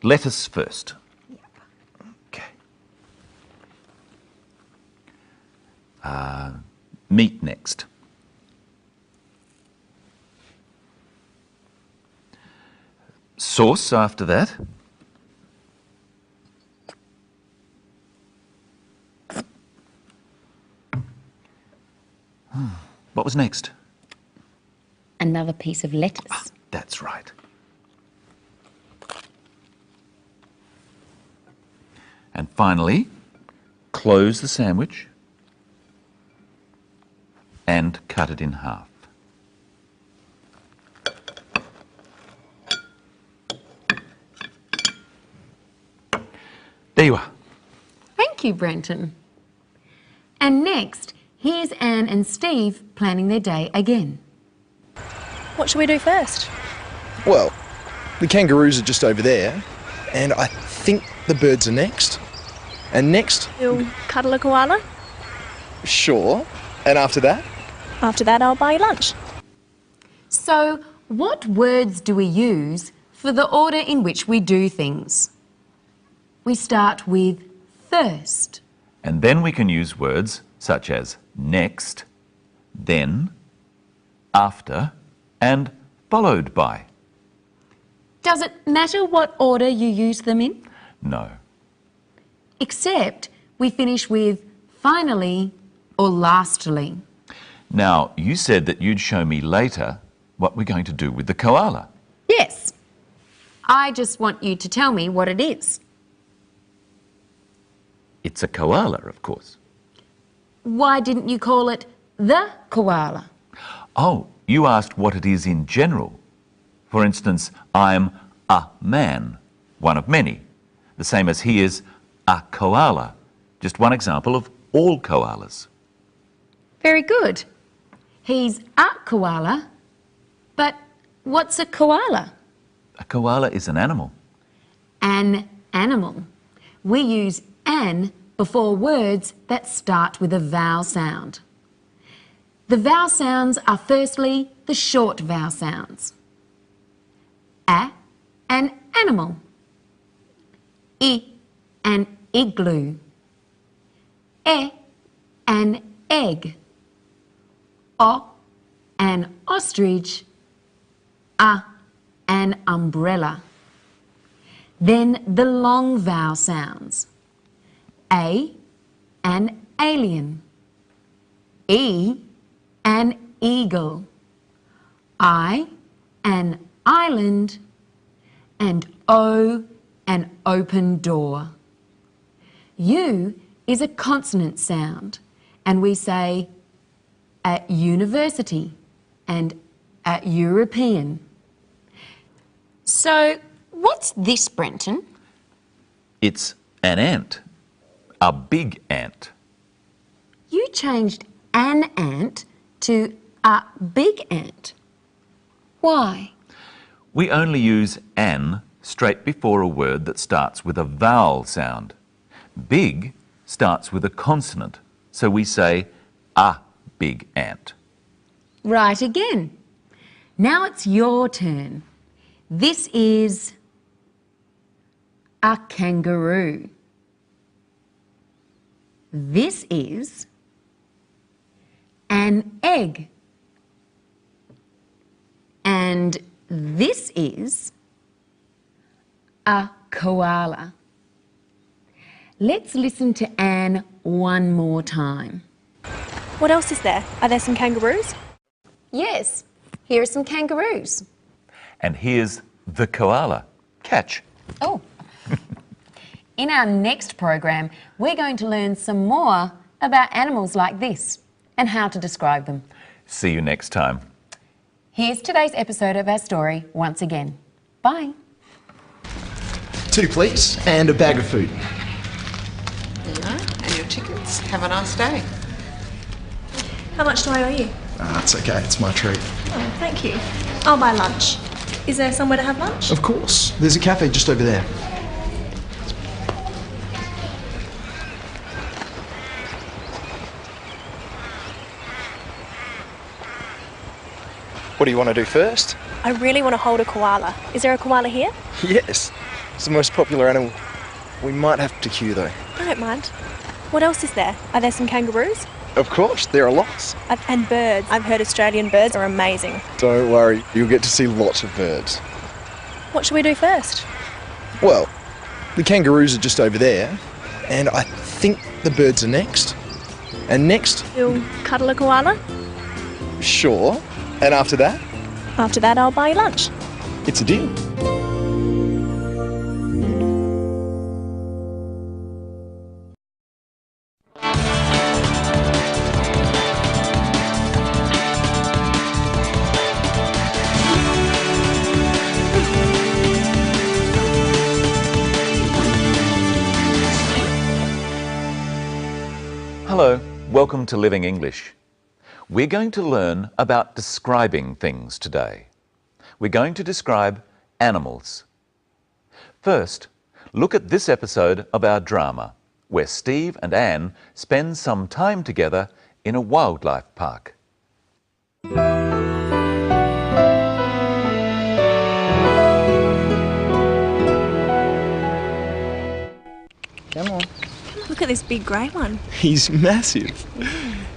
Lettuce first. Okay. Meat next. Sauce after that. What was next? Another piece of lettuce. That's right. And finally, close the sandwich and cut it in half. There you are. Thank you, Brenton. And next, here's Anne and Steve planning their day again. What should we do first? Well, the kangaroos are just over there, and I think the birds are next. And next, You'll cuddle a koala? sure. And after that? After that, I'll buy you lunch. So, what words do we use for the order in which we do things? We start with first. And then we can use words such as next, then, after, and followed by. Does it matter what order you use them in? No. Except we finish with finally or lastly. Now, you said that you'd show me later what we're going to do with the koala. Yes. I just want you to tell me what it is. It's a koala, of course. Why didn't you call it the koala? Oh, you asked what it is in general. For instance, I'm a man, one of many. The same as he is a koala. Just one example of all koalas. Very good. He's a koala, but what's a koala? A koala is an animal. An animal. We use an before words that start with a vowel sound. The vowel sounds are firstly the short vowel sounds. A, an animal. I, an igloo. E, an egg. O, an ostrich. A, an umbrella. Then the long vowel sounds. A, an alien. E, an eagle. I, an island. And O, an open door. U is a consonant sound, and we say at university and at European. So, what's this, Brenton? It's an ant. A big ant. You changed an ant to a big ant. Why? We only use an straight before a word that starts with a vowel sound. Big starts with a consonant, so we say a big ant. Right again. Now it's your turn. This is a kangaroo. This is an egg. And this is a koala. Let's listen to Anne one more time. What else is there? Are there some kangaroos? Yes, here are some kangaroos. And here's the koala. Catch. Oh. In our next program, we're going to learn some more about animals like this and how to describe them. See you next time. Here's today's episode of our story once again. Bye. 2, please, and a bag of food. There you are. And your tickets. Have a nice day. How much do I owe you? It's okay, it's my treat. Oh, thank you. I'll buy lunch. Is there somewhere to have lunch? Of course, there's a cafe just over there. What do you want to do first? I really want to hold a koala. Is there a koala here? Yes, it's the most popular animal. We might have to queue though. I don't mind. What else is there? Are there some kangaroos? Of course, there are lots. And birds. I've heard Australian birds are amazing. Don't worry, you'll get to see lots of birds. What should we do first? Well, the kangaroos are just over there, and I think the birds are next. And next, You'll cuddle a koala? sure. And after that, After that, I'll buy you lunch. it's a deal. Hello, welcome to Living English. We're going to learn about describing things today. We're going to describe animals. First, look at this episode of our drama, where Steve and Anne spend some time together in a wildlife park. Come on. Look at this big grey one. He's massive.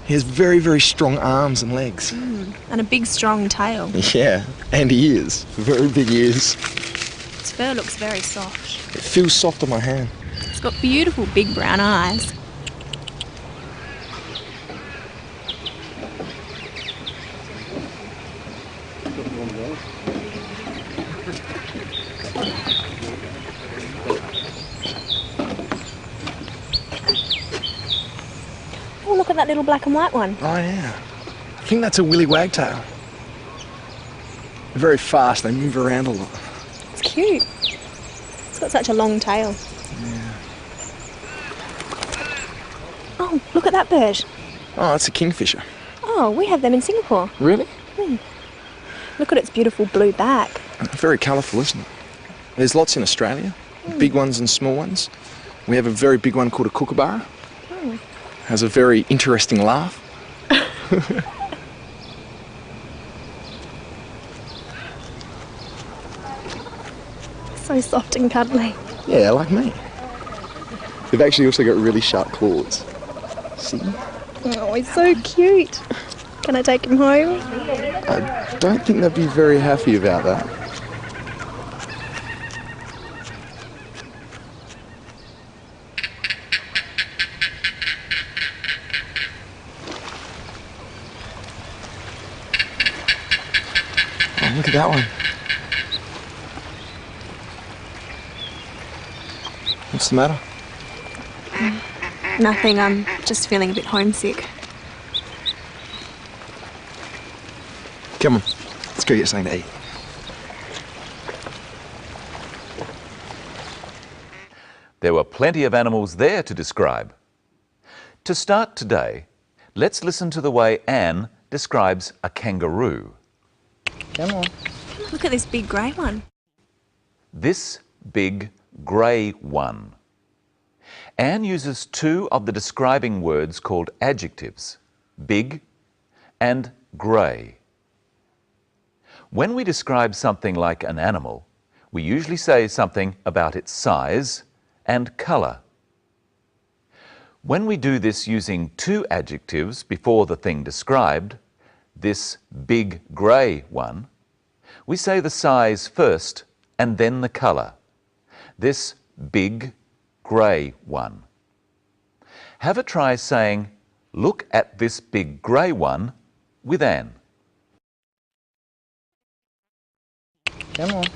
He has very, very strong arms and legs. And a big, strong tail. Yeah, and ears. Very big ears. Its fur looks very soft. It feels soft on my hand. It's got beautiful big brown eyes. Oh, look at that little black and white one. Oh, yeah. I think that's a willy wagtail. They're very fast. They move around a lot. It's cute. It's got such a long tail. Yeah. Oh, look at that bird. Oh, that's a kingfisher. Oh, we have them in Singapore. Really? Look at its beautiful blue back. Very colourful, isn't it? There's lots in Australia, big ones and small ones. We have a very big one called a kookaburra. Has a very interesting laugh. So soft and cuddly. Yeah, like me. They've actually also got really sharp claws. See? Oh, he's so cute. Can I take him home? I don't think they'd be very happy about that. Oh, look at that one. What's the matter? Nothing, I'm just feeling a bit homesick. Come on, let's go get something to eat. There were plenty of animals there to describe. To start today, let's listen to the way Anne describes a kangaroo. Come on. Look at this big grey one. This big grey one. Anne uses two of the describing words called adjectives, big and grey. When we describe something like an animal, we usually say something about its size and colour. When we do this using two adjectives before the thing described, this big grey one, we say the size first and then the colour. This big grey one. Have a try saying, "Look at this big grey one," with Anne. Come on.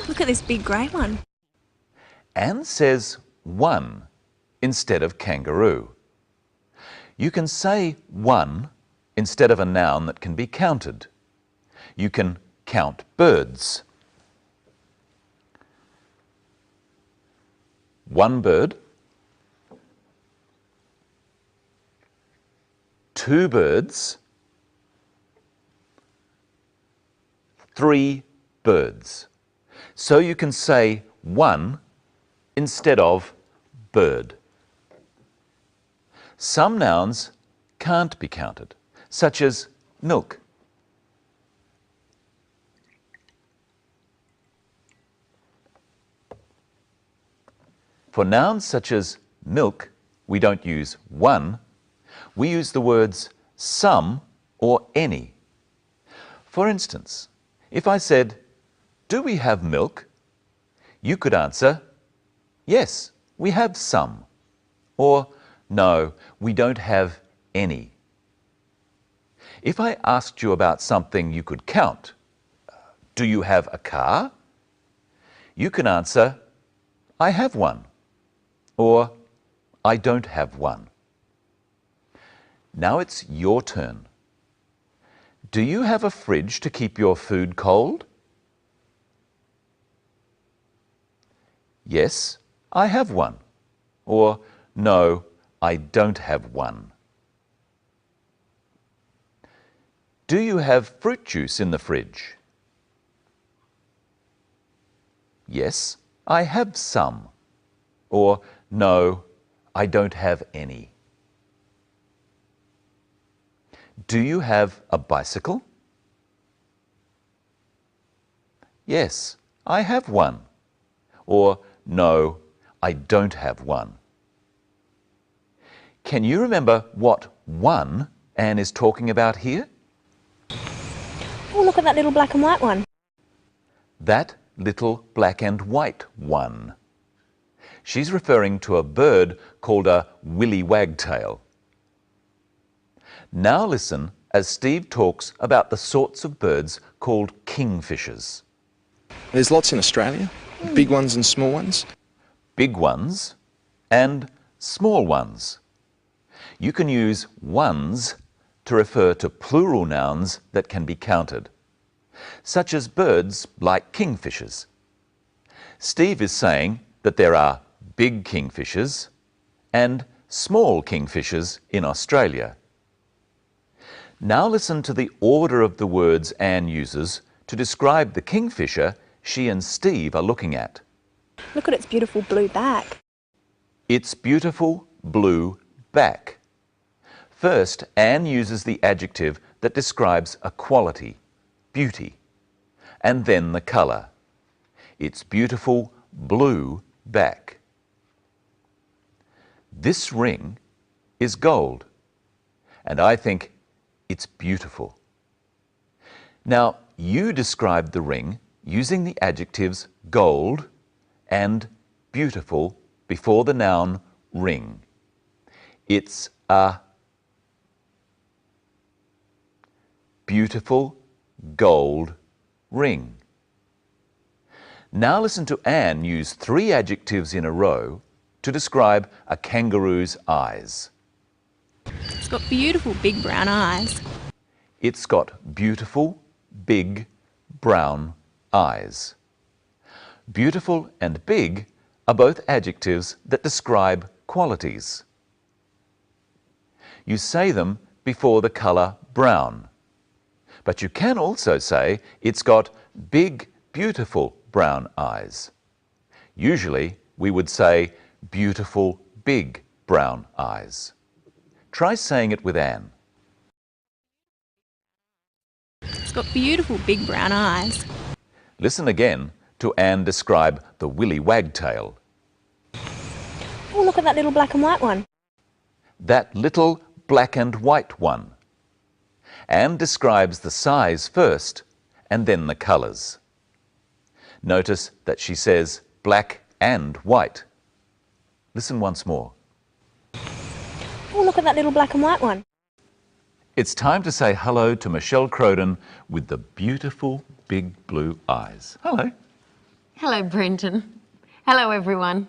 Look at this big grey one. Anne says one instead of kangaroo. You can say one instead of a noun that can be counted. You can count birds. One bird, two birds, three birds. So you can say one instead of bird. Some nouns can't be counted, such as milk. For nouns such as milk, we don't use one, we use the words some or any. For instance, if I said, "Do we have milk?" you could answer, "Yes, we have some," or "No, we don't have any." If I asked you about something you could count, "Do you have a car?" you can answer, "I have one," or "I don't have one." Now it's your turn. Do you have a fridge to keep your food cold? Yes, I have one. Or, no, I don't have one. Do you have fruit juice in the fridge? Yes, I have some. Or, no, I don't have any. Do you have a bicycle? Yes, I have one. Or, no, I don't have one. Can you remember what one Anne is talking about here? Oh, look at that little black and white one. That little black and white one. She's referring to a bird called a willy wagtail. Now listen as Steve talks about the sorts of birds called kingfishers. There's lots in Australia, big ones and small ones. Big ones and small ones. You can use ones to refer to plural nouns that can be counted, such as birds like kingfishers. Steve is saying that there are big kingfishers and small kingfishers in Australia. Now listen to the order of the words Anne uses to describe the kingfisher she and Steve are looking at. Look at its beautiful blue back. Its beautiful blue back. First, Anne uses the adjective that describes a quality, beauty, and then the colour. Its beautiful blue back. This ring is gold, and I think it's beautiful. Now, you describe the ring using the adjectives gold and beautiful before the noun ring. It's a beautiful gold ring. Now listen to Anne use 3 adjectives in a row to describe a kangaroo's eyes. It's got beautiful big brown eyes. It's got beautiful, big, brown eyes. Beautiful and big are both adjectives that describe qualities. You say them before the colour brown. But you can also say it's got big, beautiful brown eyes. Usually we would say beautiful, big brown eyes. Try saying it with Anne. It's got beautiful big brown eyes. Listen again to Anne describe the willy wagtail. Oh, look at that little black and white one. That little black and white one. Anne describes the size first and then the colours. Notice that she says black and white. Listen once more. Oh, look at that little black and white one. It's time to say hello to Michelle Croden with the beautiful big blue eyes. Hello. Hello, Brenton. Hello, everyone.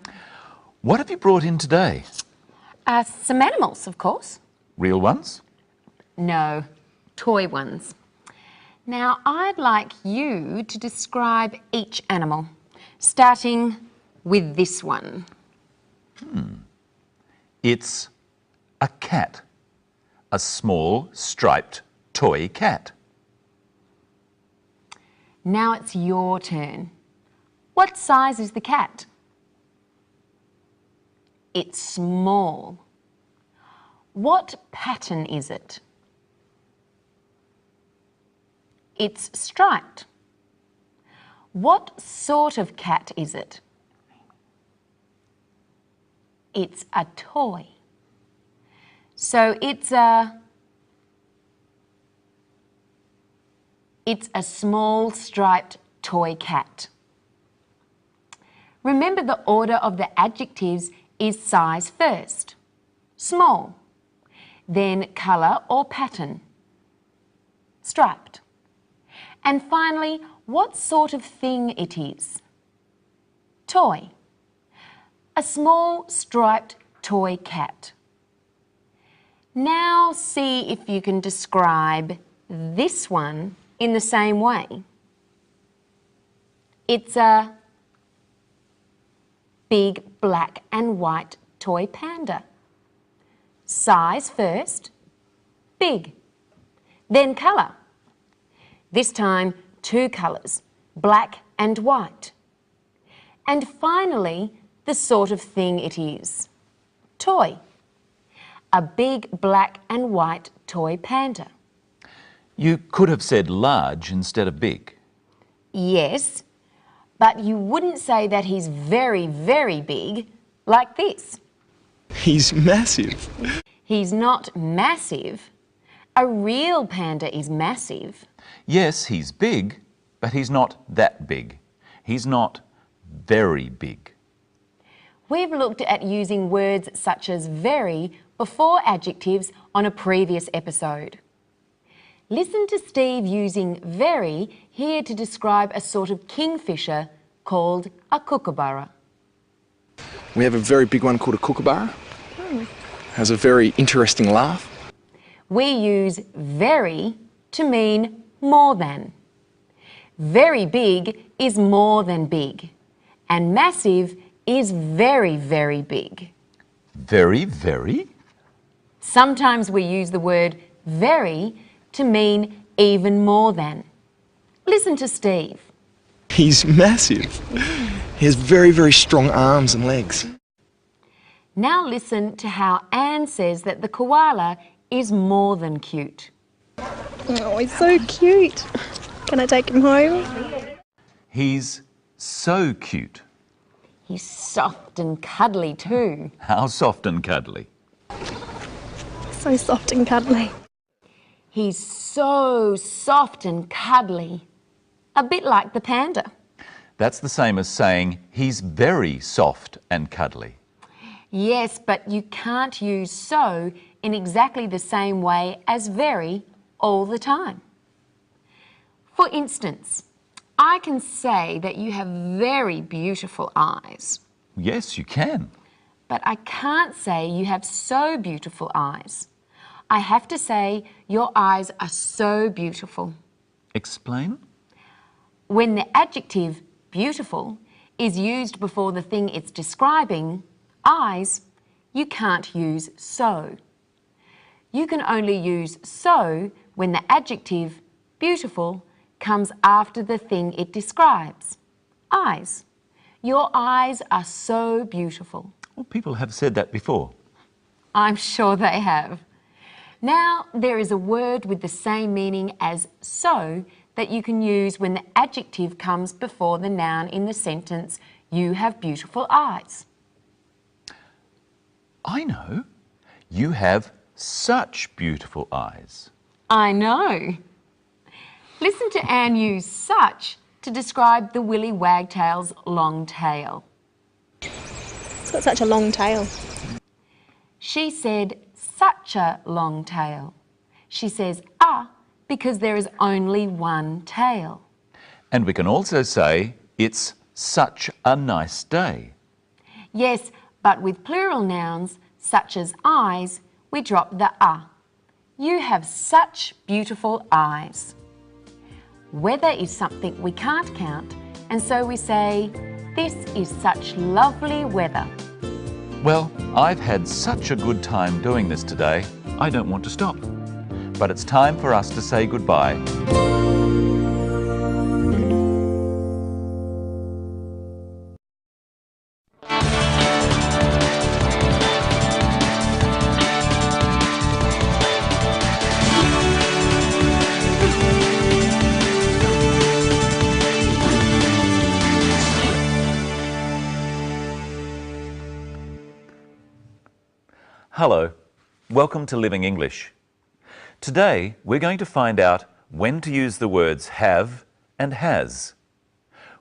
What have you brought in today? Some animals, of course. Real ones? No, toy ones. Now, I'd like you to describe each animal, starting with this one. It's a cat. A small, striped toy cat. Now it's your turn. What size is the cat? It's small. What pattern is it? It's striped. What sort of cat is it? It's a toy. So it's a small striped toy cat. Remember, the order of the adjectives is size first, small, then colour or pattern, striped, and finally what sort of thing it is, toy, a small striped toy cat. Now see if you can describe this one in the same way. It's a big black and white toy panda. Size first, big, then colour, This time, 2 colours, black and white. And finally, the sort of thing it is. Toy. A big black and white toy panda. You could have said large instead of big. Yes, but you wouldn't say that he's very, very big like this. He's massive. He's not massive. A real panda is massive. Yes, he's big, but he's not that big. He's not very big. We've looked at using words such as very before adjectives on a previous episode. Listen to Steve using very here to describe a sort of kingfisher called a kookaburra. We have a very big one called a kookaburra. Has a very interesting laugh. We use very to mean more than. Very big is more than big, and massive is very, very big. Very, very? Sometimes we use the word very to mean even more than. Listen to Steve. He's massive. He has very, very strong arms and legs. Now listen to how Anne says that the koala is more than cute. Oh, he's so cute. Can I take him home? He's so cute. He's soft and cuddly too. How soft and cuddly. So soft and cuddly. He's so soft and cuddly. A bit like the panda. That's the same as saying he's very soft and cuddly. Yes, but you can't use so in exactly the same way as very all the time. For instance, I can say that you have very beautiful eyes. Yes, you can. But I can't say you have so beautiful eyes. I have to say your eyes are so beautiful. Explain? When the adjective beautiful is used before the thing it's describing, eyes, you can't use so. You can only use so when the adjective beautiful comes after the thing it describes. Eyes. Your eyes are so beautiful. Well, people have said that before. I'm sure they have. Now there is a word with the same meaning as so that you can use when the adjective comes before the noun in the sentence, you have beautiful eyes. I know. You have such beautiful eyes. I know. Listen to Anne use such to describe the Willy Wagtail's long tail. It's got such a long tail. She said such a long tail. She says because there is only one tail. And we can also say it's such a nice day. Yes, but with plural nouns such as eyes, we drop the a. You have such beautiful eyes. Weather is something we can't count, and so we say, this is such lovely weather. Well, I've had such a good time doing this today, I don't want to stop. But it's time for us to say goodbye. Hello, welcome to Living English. Today we're going to find out when to use the words have and has.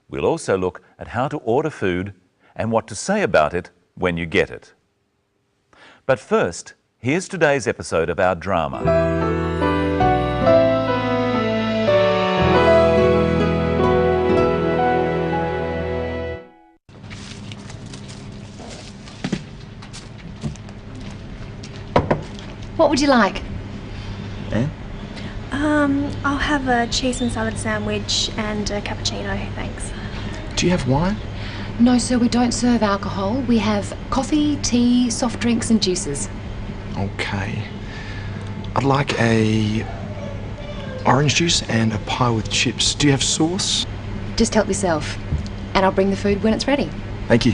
We'll also look at how to order food and what to say about it when you get it. But first, here's today's episode of our drama. What would you like? I'll have a cheese and salad sandwich and a cappuccino, thanks. Do you have wine? No, sir, we don't serve alcohol. We have coffee, tea, soft drinks and juices. Okay. I'd like a orange juice and a pie with chips. Do you have sauce? Just help yourself, and I'll bring the food when it's ready. Thank you.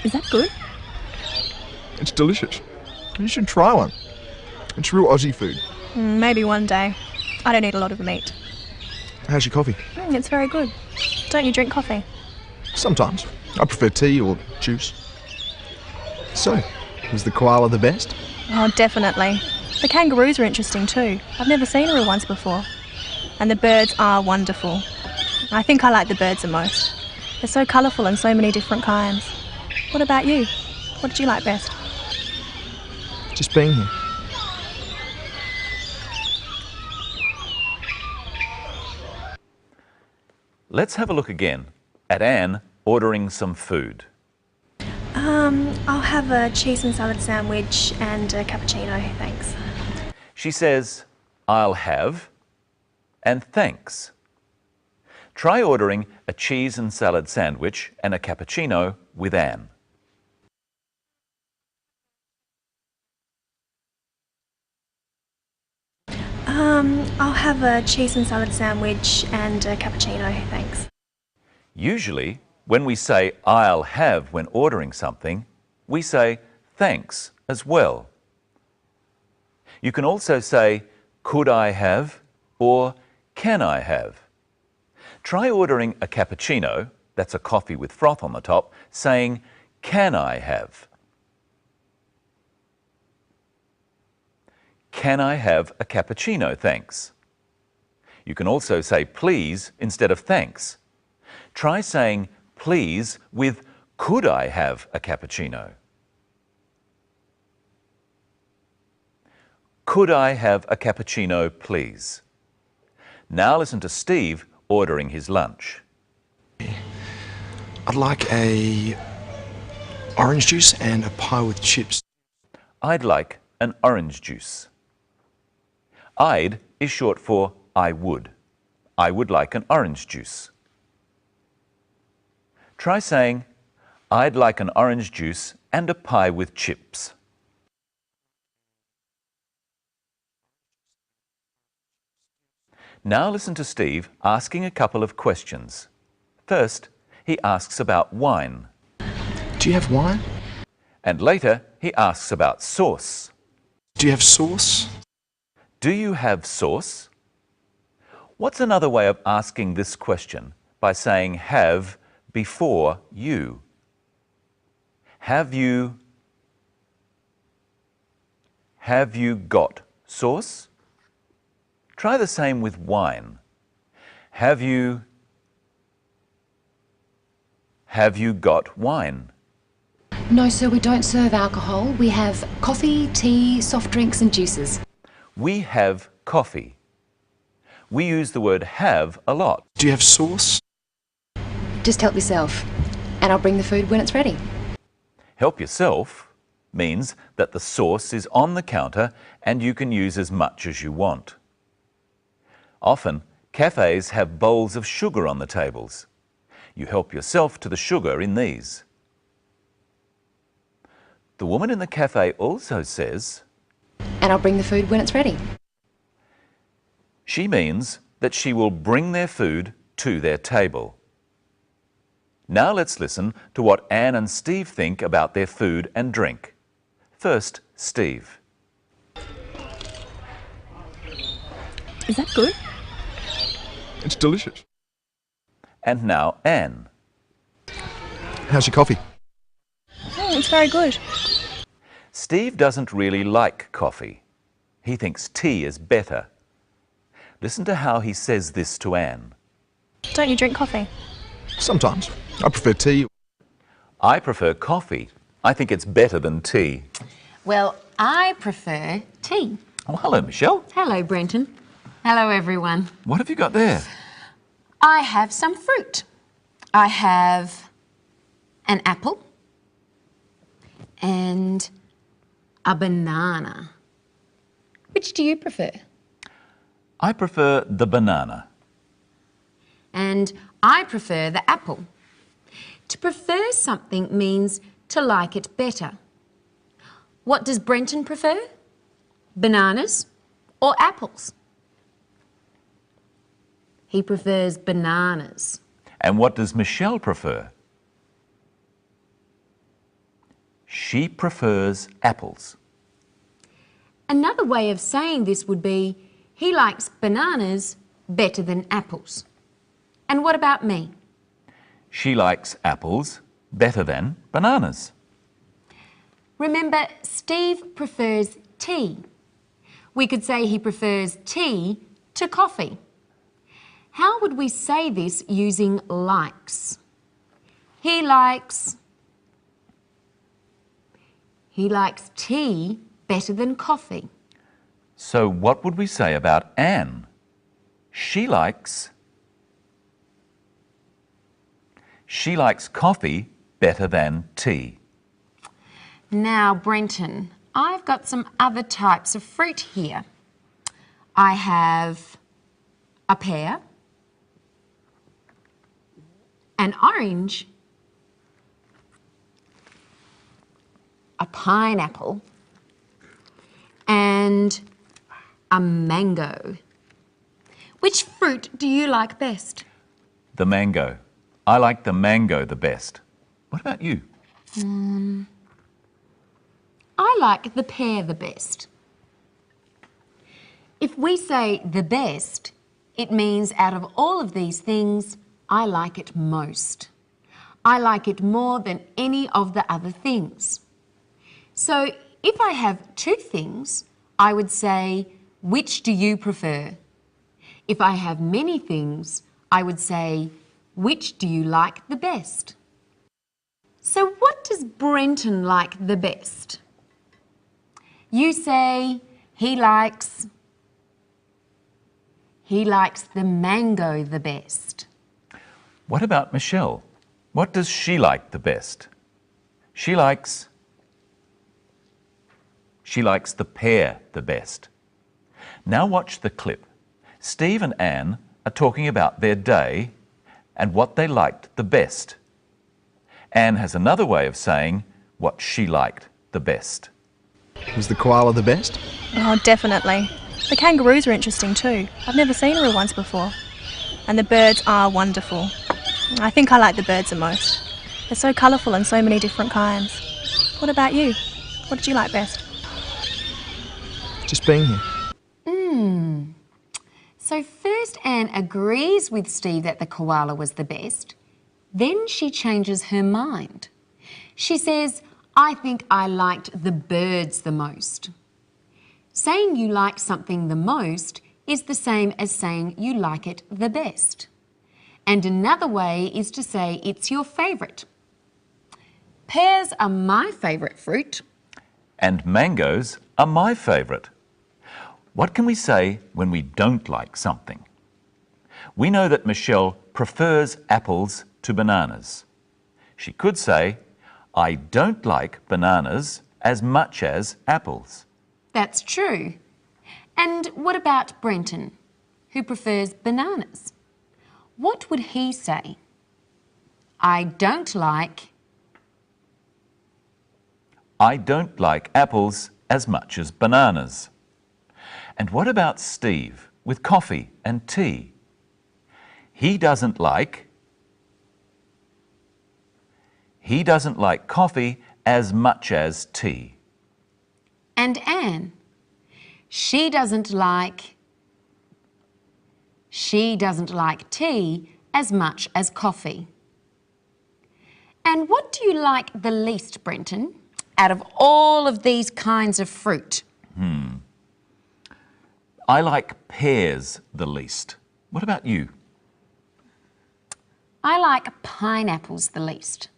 Is that good? It's delicious. You should try one. It's real Aussie food. Maybe one day. I don't eat a lot of meat. How's your coffee? It's very good. Don't you drink coffee? Sometimes. I prefer tea or juice. So, was the koala the best? Oh, definitely. The kangaroos are interesting too. I've never seen a real ones before. And the birds are wonderful. I think I like the birds the most. They're so colourful and so many different kinds. What about you? What did you like best? Just being here. Let's have a look again at Anne ordering some food. I'll have a cheese and salad sandwich and a cappuccino, thanks. She says, I'll have, and thanks. Try ordering a cheese and salad sandwich and a cappuccino with Anne. I'll have a cheese and salad sandwich and a cappuccino, thanks. Usually, when we say I'll have when ordering something, we say thanks as well. You can also say could I have or can I have. Try ordering a cappuccino, that's a coffee with froth on the top, saying can I have. Can I have a cappuccino, thanks? You can also say please instead of thanks. Try saying please with could I have a cappuccino? Could I have a cappuccino, please? Now listen to Steve ordering his lunch. I'd like a orange juice and a pie with chips. I'd like an orange juice. I'd is short for I would. I would like an orange juice. Try saying, I'd like an orange juice and a pie with chips. Now listen to Steve asking a couple of questions. First, he asks about wine. Do you have wine? And later, he asks about sauce. Do you have sauce? Do you have sauce? What's another way of asking this question by saying have before you? Have you got sauce? Try the same with wine. Have you got wine? No, sir, we don't serve alcohol. We have coffee, tea, soft drinks and juices. We have coffee. We use the word have a lot. Do you have sauce? Just help yourself, and I'll bring the food when it's ready. Help yourself means that the sauce is on the counter and you can use as much as you want. Often, cafes have bowls of sugar on the tables. You help yourself to the sugar in these. The woman in the cafe also says, and I'll bring the food when it's ready. She means that she will bring their food to their table. Now let's listen to what Anne and Steve think about their food and drink. First, Steve. Is that good? It's delicious. And now Anne. How's your coffee? It's very good. Steve doesn't really like coffee. He thinks tea is better. Listen to how he says this to Anne. Don't you drink coffee? Sometimes. I prefer tea. I prefer coffee. I think it's better than tea. Well, I prefer tea. Oh, hello, Michelle. Hello, Brenton. Hello, everyone. What have you got there? I have some fruit. I have an apple and a banana. Which do you prefer? I prefer the banana. And I prefer the apple. To prefer something means to like it better. What does Brenton prefer? Bananas or apples? He prefers bananas. And what does Michelle prefer? She prefers apples. Another way of saying this would be, he likes bananas better than apples. And what about me? She likes apples better than bananas. Remember, Steve prefers tea. We could say he prefers tea to coffee. How would we say this using likes? He likes tea better than coffee. So what would we say about Anne? She likes coffee better than tea. Now, Brenton, I've got some other types of fruit here. I have a pear, an orange, a pineapple, and a mango. Which fruit do you like best? The mango. I like the mango the best. What about you? I like the pear the best. If we say the best, it means out of all of these things, I like it most. I like it more than any of the other things. So if I have two things, I would say, which do you prefer? If I have many things, I would say, which do you like the best? So what does Brenton like the best? You say he likes the mango the best. What about Michelle? What does she like the best? She likes the pear the best. Now watch the clip. Steve and Anne are talking about their day and what they liked the best. Anne has another way of saying what she liked the best. Was the koala the best? Oh, definitely. The kangaroos are interesting too. I've never seen a real ones before. And the birds are wonderful. I think I like the birds the most. They're so colourful and so many different kinds. What about you? What did you like best? Just being here. So first Anne agrees with Steve that the koala was the best. Then she changes her mind. She says, I think I liked the birds the most. Saying you like something the most is the same as saying you like it the best. And another way is to say it's your favourite. Pears are my favourite fruit. And mangoes are my favourite. What can we say when we don't like something? We know that Michelle prefers apples to bananas. She could say, I don't like bananas as much as apples. That's true. And what about Brenton, who prefers bananas? What would he say? I don't like apples as much as bananas. And what about Steve with coffee and tea? He doesn't like coffee as much as tea. And Anne, she doesn't like tea as much as coffee. And what do you like the least, Brenton, out of all of these kinds of fruit? I like pears the least. What about you? I like pineapples the least.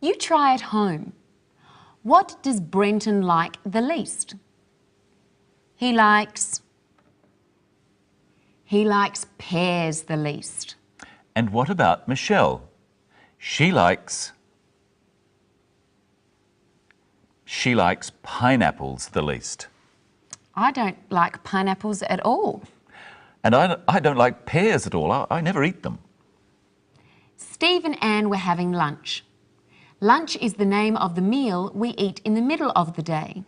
You try at home. What does Brenton like the least? He likes pears the least. And what about Michelle? She likes pineapples the least. I don't like pineapples at all. And I don't like pears at all. I never eat them. Steve and Anne were having lunch. Lunch is the name of the meal we eat in the middle of the day.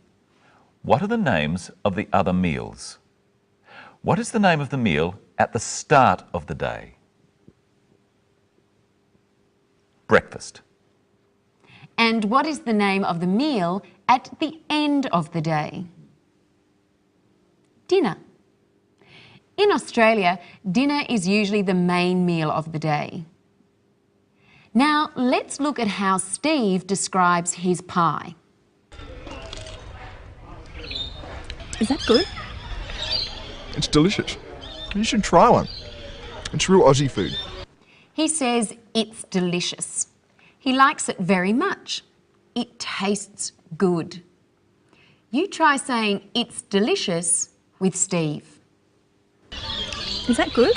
What are the names of the other meals? What is the name of the meal at the start of the day? Breakfast. And what is the name of the meal at the end of the day? Dinner. In Australia, dinner is usually the main meal of the day. Now, let's look at how Steve describes his pie. Is that good? It's delicious. You should try one. It's real Aussie food. He says it's delicious. He likes it very much. It tastes good. You try saying it's delicious with Steve. Is that good?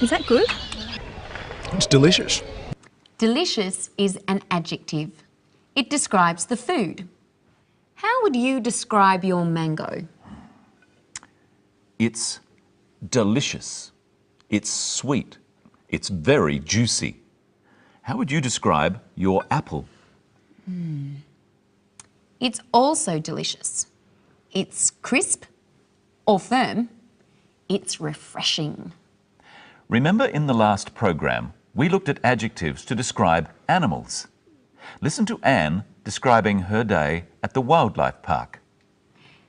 Is that good? It's delicious. Delicious is an adjective. It describes the food. How would you describe your mango? It's delicious. It's sweet. It's very juicy. How would you describe your apple? It's also delicious. It's crisp or firm. It's refreshing. Remember in the last program, we looked at adjectives to describe animals. Listen to Anne describing her day at the wildlife park.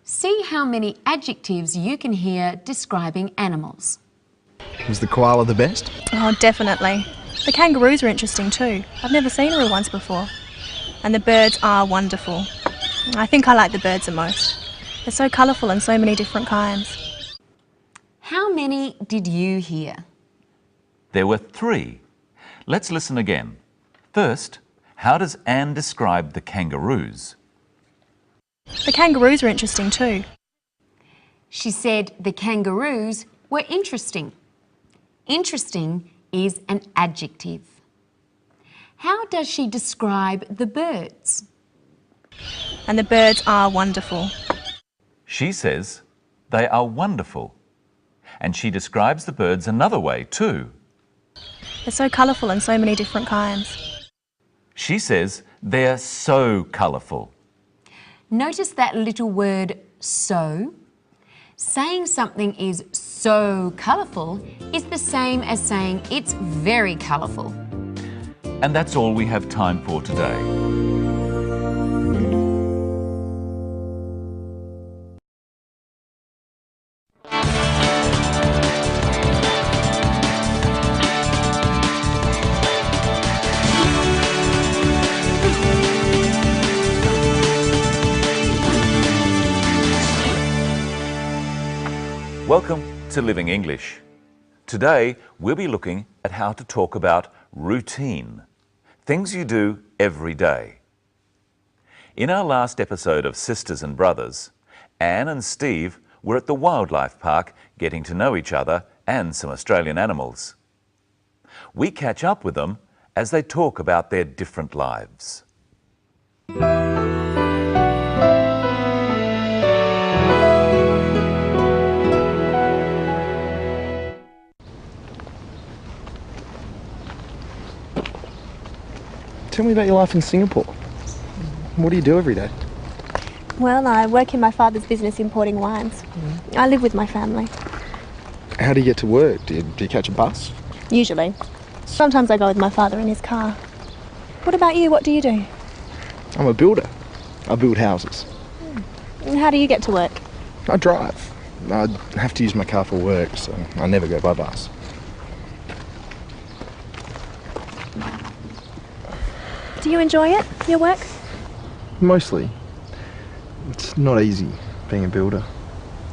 See how many adjectives you can hear describing animals. Was the koala the best? Oh, definitely. The kangaroos are interesting too. I've never seen a real ones before. And the birds are wonderful. I think I like the birds the most. They're so colourful and so many different kinds. How many did you hear? There were 3. Let's listen again. First, how does Anne describe the kangaroos? The kangaroos are interesting too. She said the kangaroos were interesting. Interesting is an adjective. How does she describe the birds? And the birds are wonderful. She says they are wonderful. And she describes the birds another way too. They're so colourful and so many different kinds. She says they're so colourful. Notice that little word so. Saying something is so colourful is the same as saying it's very colourful. And that's all we have time for today. Welcome to Living English. Today we'll be looking at how to talk about routine, things you do every day. In our last episode of Sisters and Brothers, Anne and Steve were at the wildlife park getting to know each other and some Australian animals. We catch up with them as they talk about their different lives. Tell me about your life in Singapore. What do you do every day? Well, I work in my father's business importing wines. I live with my family. How do you get to work? Do you catch a bus? Usually. Sometimes I go with my father in his car. What about you? What do you do? I'm a builder. I build houses. And how do you get to work? I drive. I have to use my car for work, so I never go by bus. Do you enjoy it, your work? Mostly. It's not easy being a builder,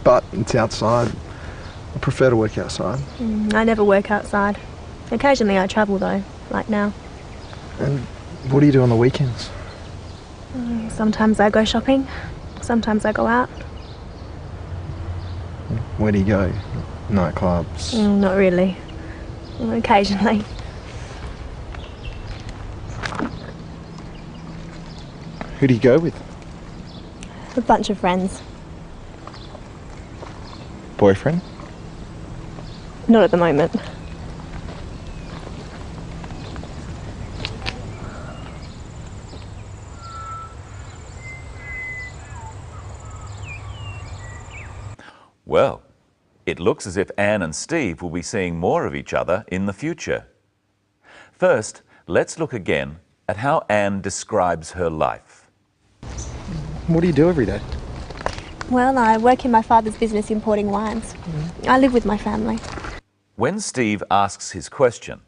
but it's outside. I prefer to work outside. I never work outside. Occasionally I travel though, like now. And what do you do on the weekends? Sometimes I go shopping, sometimes I go out. Where do you go? Nightclubs? Not really. Occasionally. Who do you go with? A bunch of friends. Boyfriend? Not at the moment. Well, it looks as if Anne and Steve will be seeing more of each other in the future. First, let's look again at how Anne describes her life. What do you do every day? Well, I work in my father's business importing wines. I live with my family. When Steve asks his question,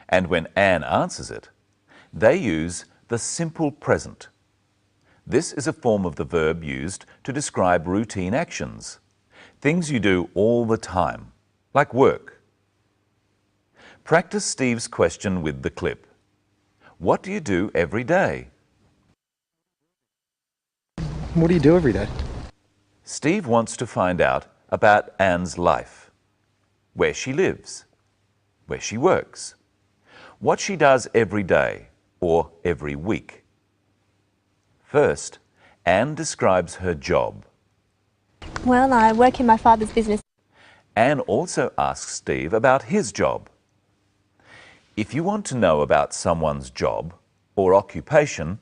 and when Anne answers it, they use the simple present. This is a form of the verb used to describe routine actions, things you do all the time, like work. Practice Steve's question with the clip. What do you do every day? What do you do every day? Steve wants to find out about Anne's life, where she lives, where she works, what she does every day or every week. First, Anne describes her job. Well, I work in my father's business. Anne also asks Steve about his job. If you want to know about someone's job or occupation,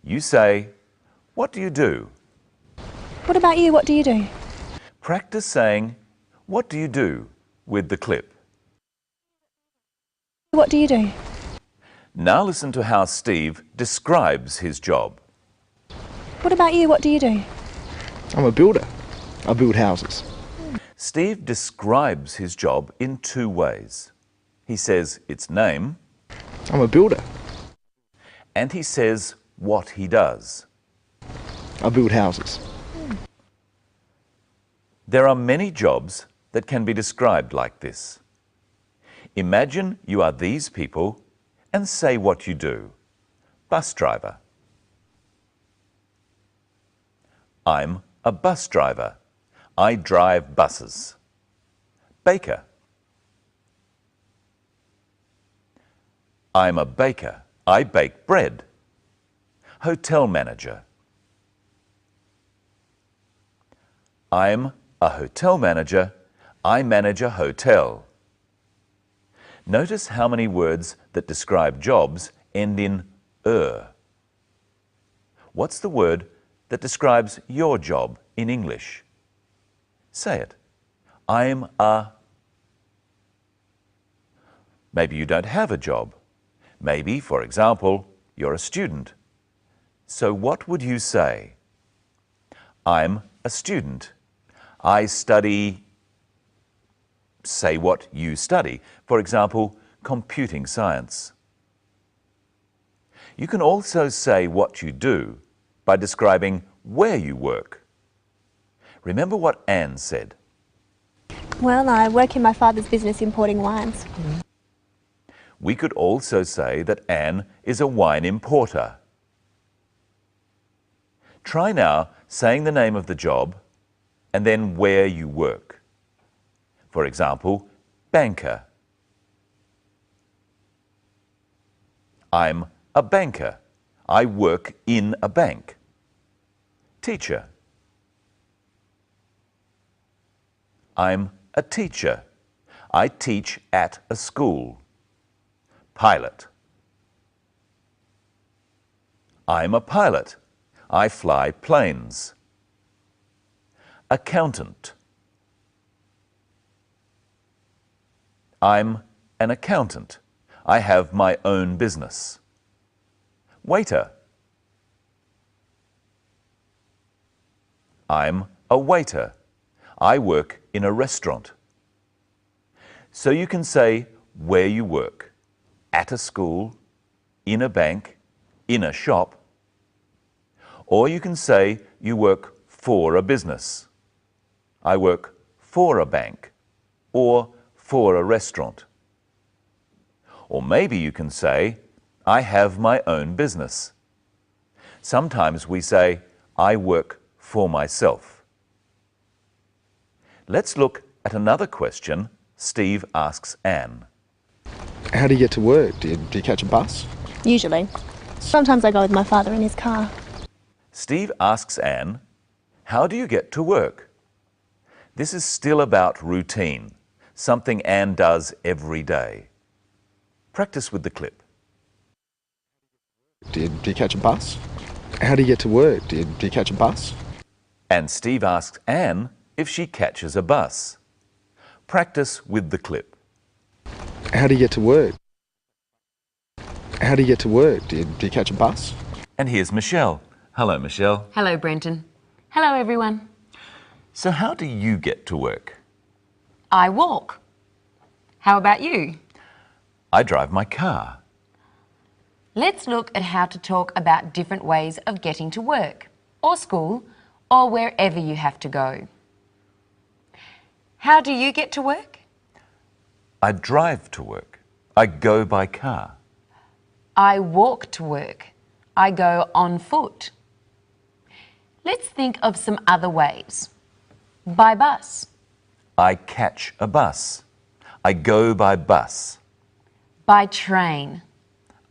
you say, "What do you do?" What about you? What do you do? Practice saying, "What do you do?" with the clip. What do you do? Now listen to how Steve describes his job. What about you? What do you do? I'm a builder. I build houses. Steve describes his job in two ways. He says its name. I'm a builder. And he says what he does. I build houses. There are many jobs that can be described like this. Imagine you are these people and say what you do. Bus driver. I'm a bus driver. I drive buses. Baker. I'm a baker. I bake bread. Hotel manager. I'm a hotel manager. I manage a hotel. Notice how many words that describe jobs end in er. What's the word that describes your job in English? Say it. I'm a... Maybe you don't have a job. Maybe, for example, you're a student. So what would you say? I'm a student. I study... Say what you study. For example, computing science. You can also say what you do by describing where you work. Remember what Anne said. Well, I work in my father's business importing wines. We could also say that Anne is a wine importer. Try now saying the name of the job and then where you work. For example, banker. I'm a banker. I work in a bank. Teacher. I'm a teacher. I teach at a school. Pilot. I'm a pilot. I fly planes. Accountant. I'm an accountant. I have my own business. Waiter. I'm a waiter. I work in a restaurant. So you can say where you work. At a school, in a bank, in a shop. Or you can say you work for a business. I work for a bank or for a restaurant. Or maybe you can say, I have my own business. Sometimes we say, I work for myself. Let's look at another question Steve asks Anne. How do you get to work? Do you catch a bus? Usually. Sometimes I go with my father in his car. Steve asks Anne, how do you get to work? This is still about routine, something Anne does every day. Practice with the clip. Do you catch a bus? How do you get to work? Do you catch a bus? And Steve asks Anne, if she catches a bus. Practice with the clip. How do you get to work? How do you get to work? Do you catch a bus? And here's Michelle. Hello, Michelle. Hello, Brenton. Hello, everyone. So how do you get to work? I walk. How about you? I drive my car. Let's look at how to talk about different ways of getting to work, or school, or wherever you have to go. How do you get to work? I drive to work. I go by car. I walk to work. I go on foot. Let's think of some other ways. By bus. I catch a bus. I go by bus. By train.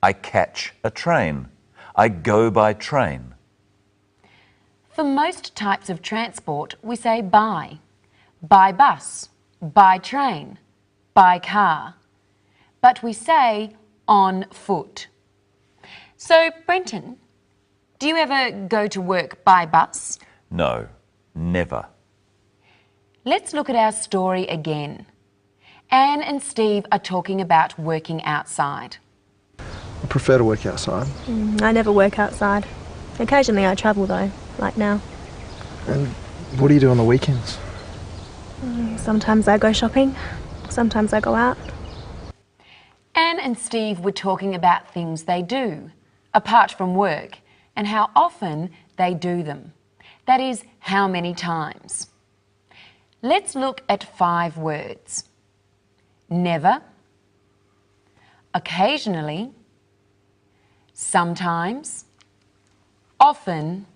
I catch a train. I go by train. For most types of transport, we say by. By bus, by train, by car. But we say on foot. So, Brenton, do you ever go to work by bus? No, never. Let's look at our story again. Anne and Steve are talking about working outside. I prefer to work outside. I never work outside. Occasionally I travel though, like now. And what do you do on the weekends? Sometimes I go shopping, sometimes I go out. Anne and Steve were talking about things they do, apart from work, and how often they do them. That is, how many times. Let's look at 5 words. Never, occasionally, sometimes, often,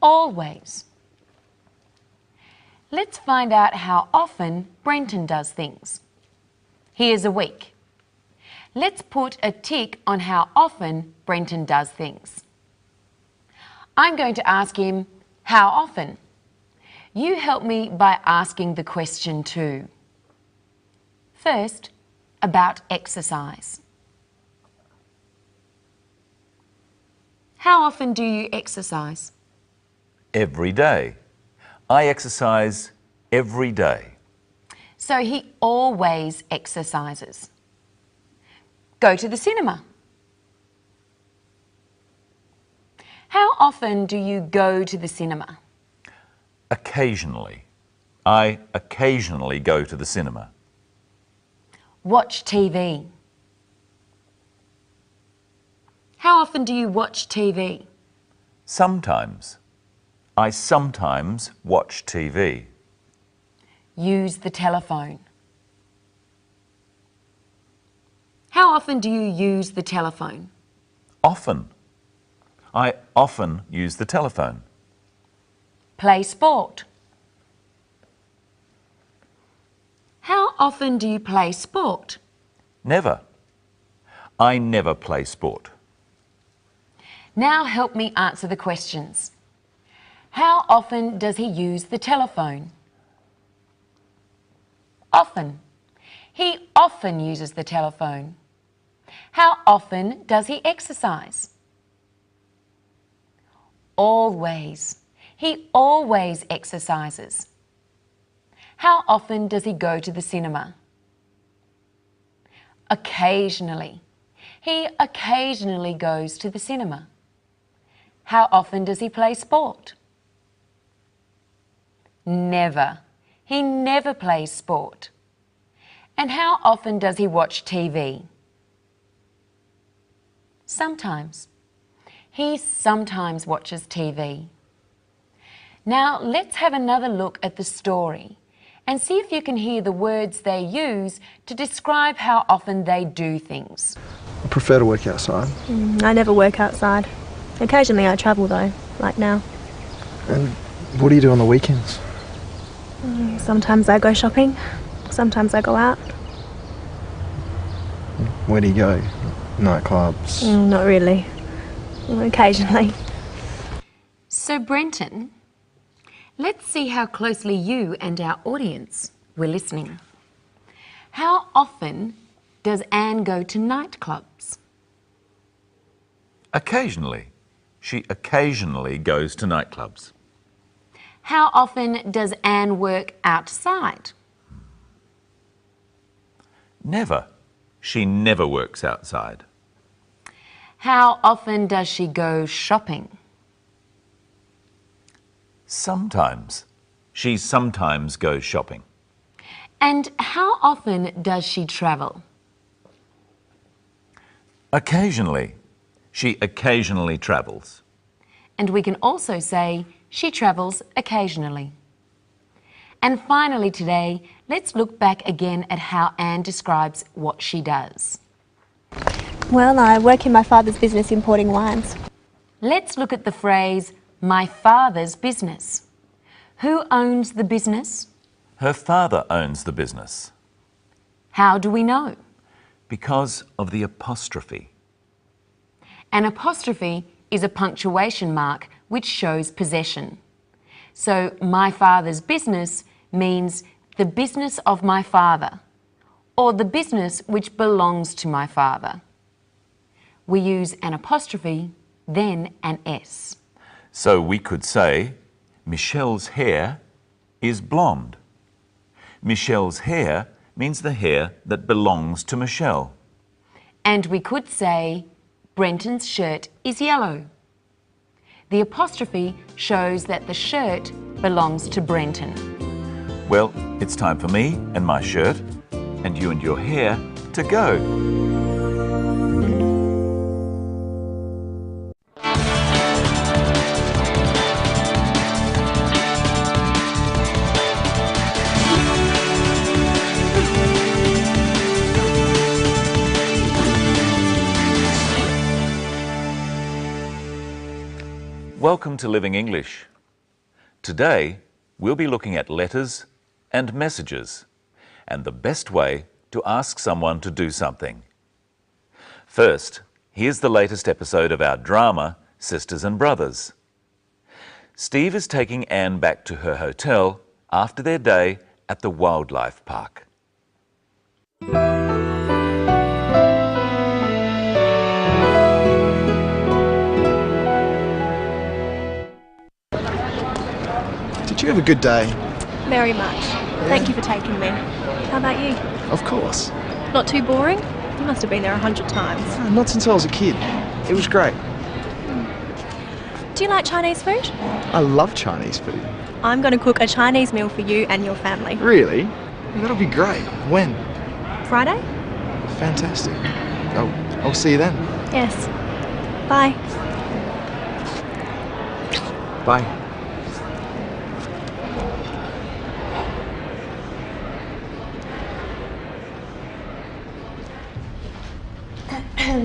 always. Let's find out how often Brenton does things. Here's a week. Let's put a tick on how often Brenton does things. I'm going to ask him, how often? You help me by asking the question too. First, about exercise. How often do you exercise? Every day. I exercise every day. So he always exercises. Go to the cinema. How often do you go to the cinema? Occasionally. I occasionally go to the cinema. Watch TV. How often do you watch TV? Sometimes. I sometimes watch TV. Use the telephone. How often do you use the telephone? Often. I often use the telephone. Play sport. How often do you play sport? Never. I never play sport. Now help me answer the questions. How often does he use the telephone? Often. He often uses the telephone. How often does he exercise? Always. He always exercises. How often does he go to the cinema? Occasionally. He occasionally goes to the cinema. How often does he play sport? Never. He never plays sport. And how often does he watch TV? Sometimes. He sometimes watches TV. Now let's have another look at the story and see if you can hear the words they use to describe how often they do things. I prefer to work outside. I never work outside. Occasionally I travel though, like now. And what do you do on the weekends? Sometimes I go shopping, sometimes I go out. Where do you go? Nightclubs? Not really. Occasionally. So Brenton, let's see how closely you and our audience were listening. How often does Anne go to nightclubs? Occasionally. She occasionally goes to nightclubs. How often does Anne work outside? Never. She never works outside. How often does she go shopping? Sometimes. She sometimes goes shopping. And how often does she travel? Occasionally. She occasionally travels. And we can also say she travels occasionally. And finally today, let's look back again at how Anne describes what she does. Well, I work in my father's business importing wines. Let's look at the phrase, my father's business. Who owns the business? Her father owns the business. How do we know? Because of the apostrophe. An apostrophe is a punctuation mark which shows possession. So, my father's business means the business of my father, or the business which belongs to my father. We use an apostrophe, then an S. So we could say, Michelle's hair is blonde. Michelle's hair means the hair that belongs to Michelle. And we could say, Brenton's shirt is yellow. The apostrophe shows that the shirt belongs to Brenton. Well, it's time for me and my shirt, and you and your hair, to go. Welcome to Living English. Today, we'll be looking at letters and messages, and the best way to ask someone to do something. First, here's the latest episode of our drama, Sisters and Brothers. Steve is taking Anne back to her hotel after their day at the wildlife park. Did you have a good day? Very much. Thank you for taking me. How about you? Of course. Not too boring? You must have been there 100 times. Not since I was a kid. It was great. Do you like Chinese food? I love Chinese food. I'm going to cook a Chinese meal for you and your family. Really? That'll be great. When? Friday? Fantastic. I'll see you then. Yes. Bye. Bye.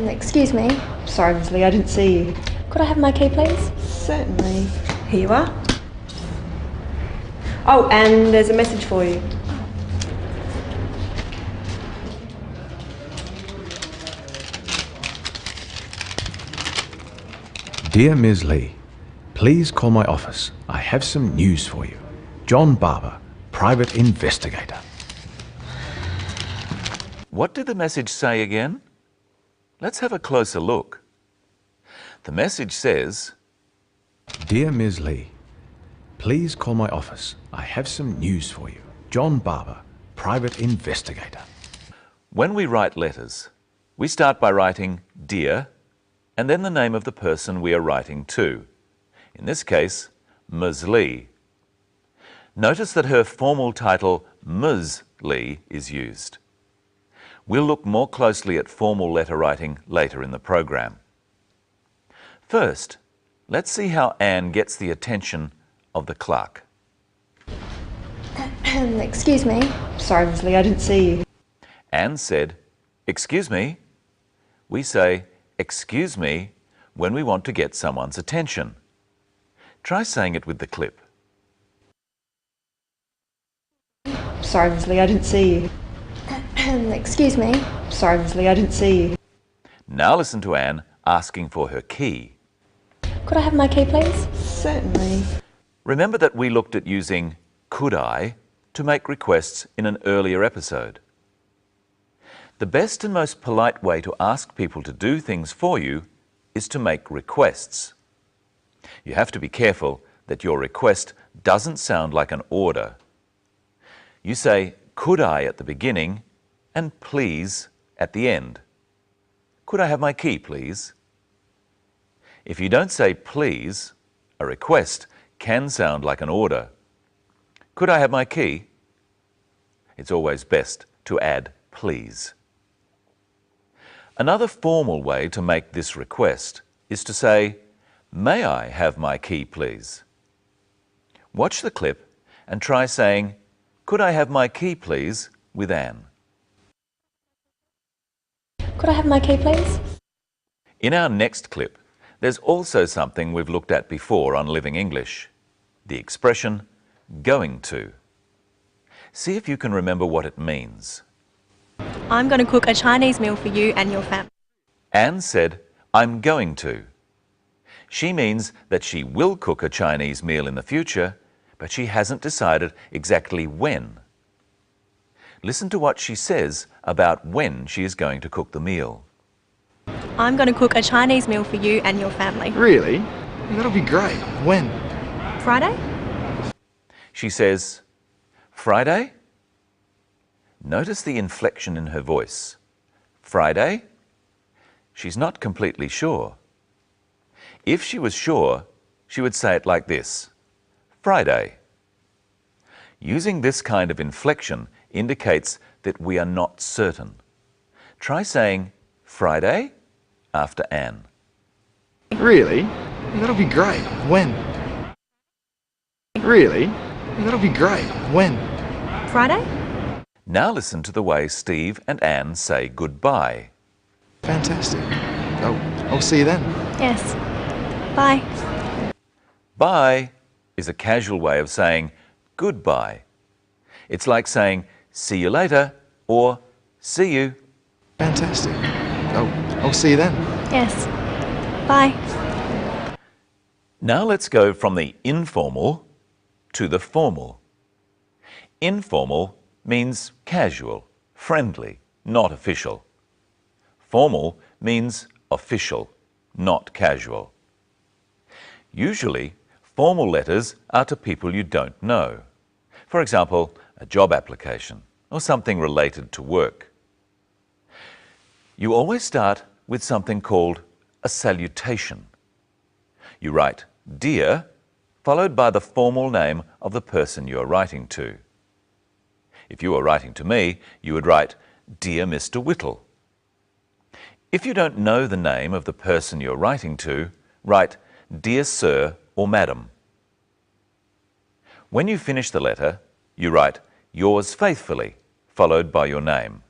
Excuse me. Sorry, Miss Lee, I didn't see you. Could I have my key, please? Certainly. Here you are. Oh, and there's a message for you. Dear Ms. Lee, please call my office. I have some news for you. John Barber, private investigator. What did the message say again? Let's have a closer look. The message says, Dear Ms. Lee, please call my office. I have some news for you. John Barber, private investigator. When we write letters, we start by writing Dear, and then the name of the person we are writing to. In this case, Ms. Lee. Notice that her formal title, Ms. Lee, is used. We'll look more closely at formal letter writing later in the program. First, let's see how Anne gets the attention of the clerk. Excuse me. Sorry, Miss Lee, I didn't see you. Anne said, "Excuse me." We say, "Excuse me," when we want to get someone's attention. Try saying it with the clip. Sorry, Miss Lee, I didn't see you. Excuse me. Sorry, Miss Lee, I didn't see you. Now listen to Anne asking for her key. Could I have my key, please? Certainly. Remember that we looked at using could I to make requests in an earlier episode. The best and most polite way to ask people to do things for you is to make requests. You have to be careful that your request doesn't sound like an order. You say, could I at the beginning and please at the end. Could I have my key, please? If you don't say please, a request can sound like an order. Could I have my key? It's always best to add please. Another formal way to make this request is to say, may I have my key, please? Watch the clip and try saying, could I have my key, please, with Anne. Could I have my key, please? In our next clip, there's also something we've looked at before on Living English, the expression going to. See if you can remember what it means. I'm going to cook a Chinese meal for you and your family. Anne said, I'm going to. She means that she will cook a Chinese meal in the future, but she hasn't decided exactly when. Listen to what she says about when she is going to cook the meal. I'm going to cook a Chinese meal for you and your family. Really? That'll be great. When? Friday? She says, Friday? Notice the inflection in her voice. Friday? She's not completely sure. If she was sure, she would say it like this, Friday. Using this kind of inflection indicates that we are not certain. Try saying Friday after Anne. Really? That'll be great. When? Really? That'll be great. When? Friday? Now listen to the way Steve and Anne say goodbye. Fantastic. I'll see you then. Yes. Bye. Bye is a casual way of saying goodbye. It's like saying see you later or see you. Fantastic. I'll see you then. Yes. Bye. Now let's go from the informal to the formal. Informal means casual, friendly, not official. Formal means official, not casual. Usually, formal letters are to people you don't know. For example, a job application or something related to work. You always start with something called a salutation. You write dear, followed by the formal name of the person you are writing to. If you were writing to me, you would write, Dear Mr. Whittle. If you don't know the name of the person you're writing to, write, Dear Sir or Madam. When you finish the letter, you write, Yours faithfully, followed by your name.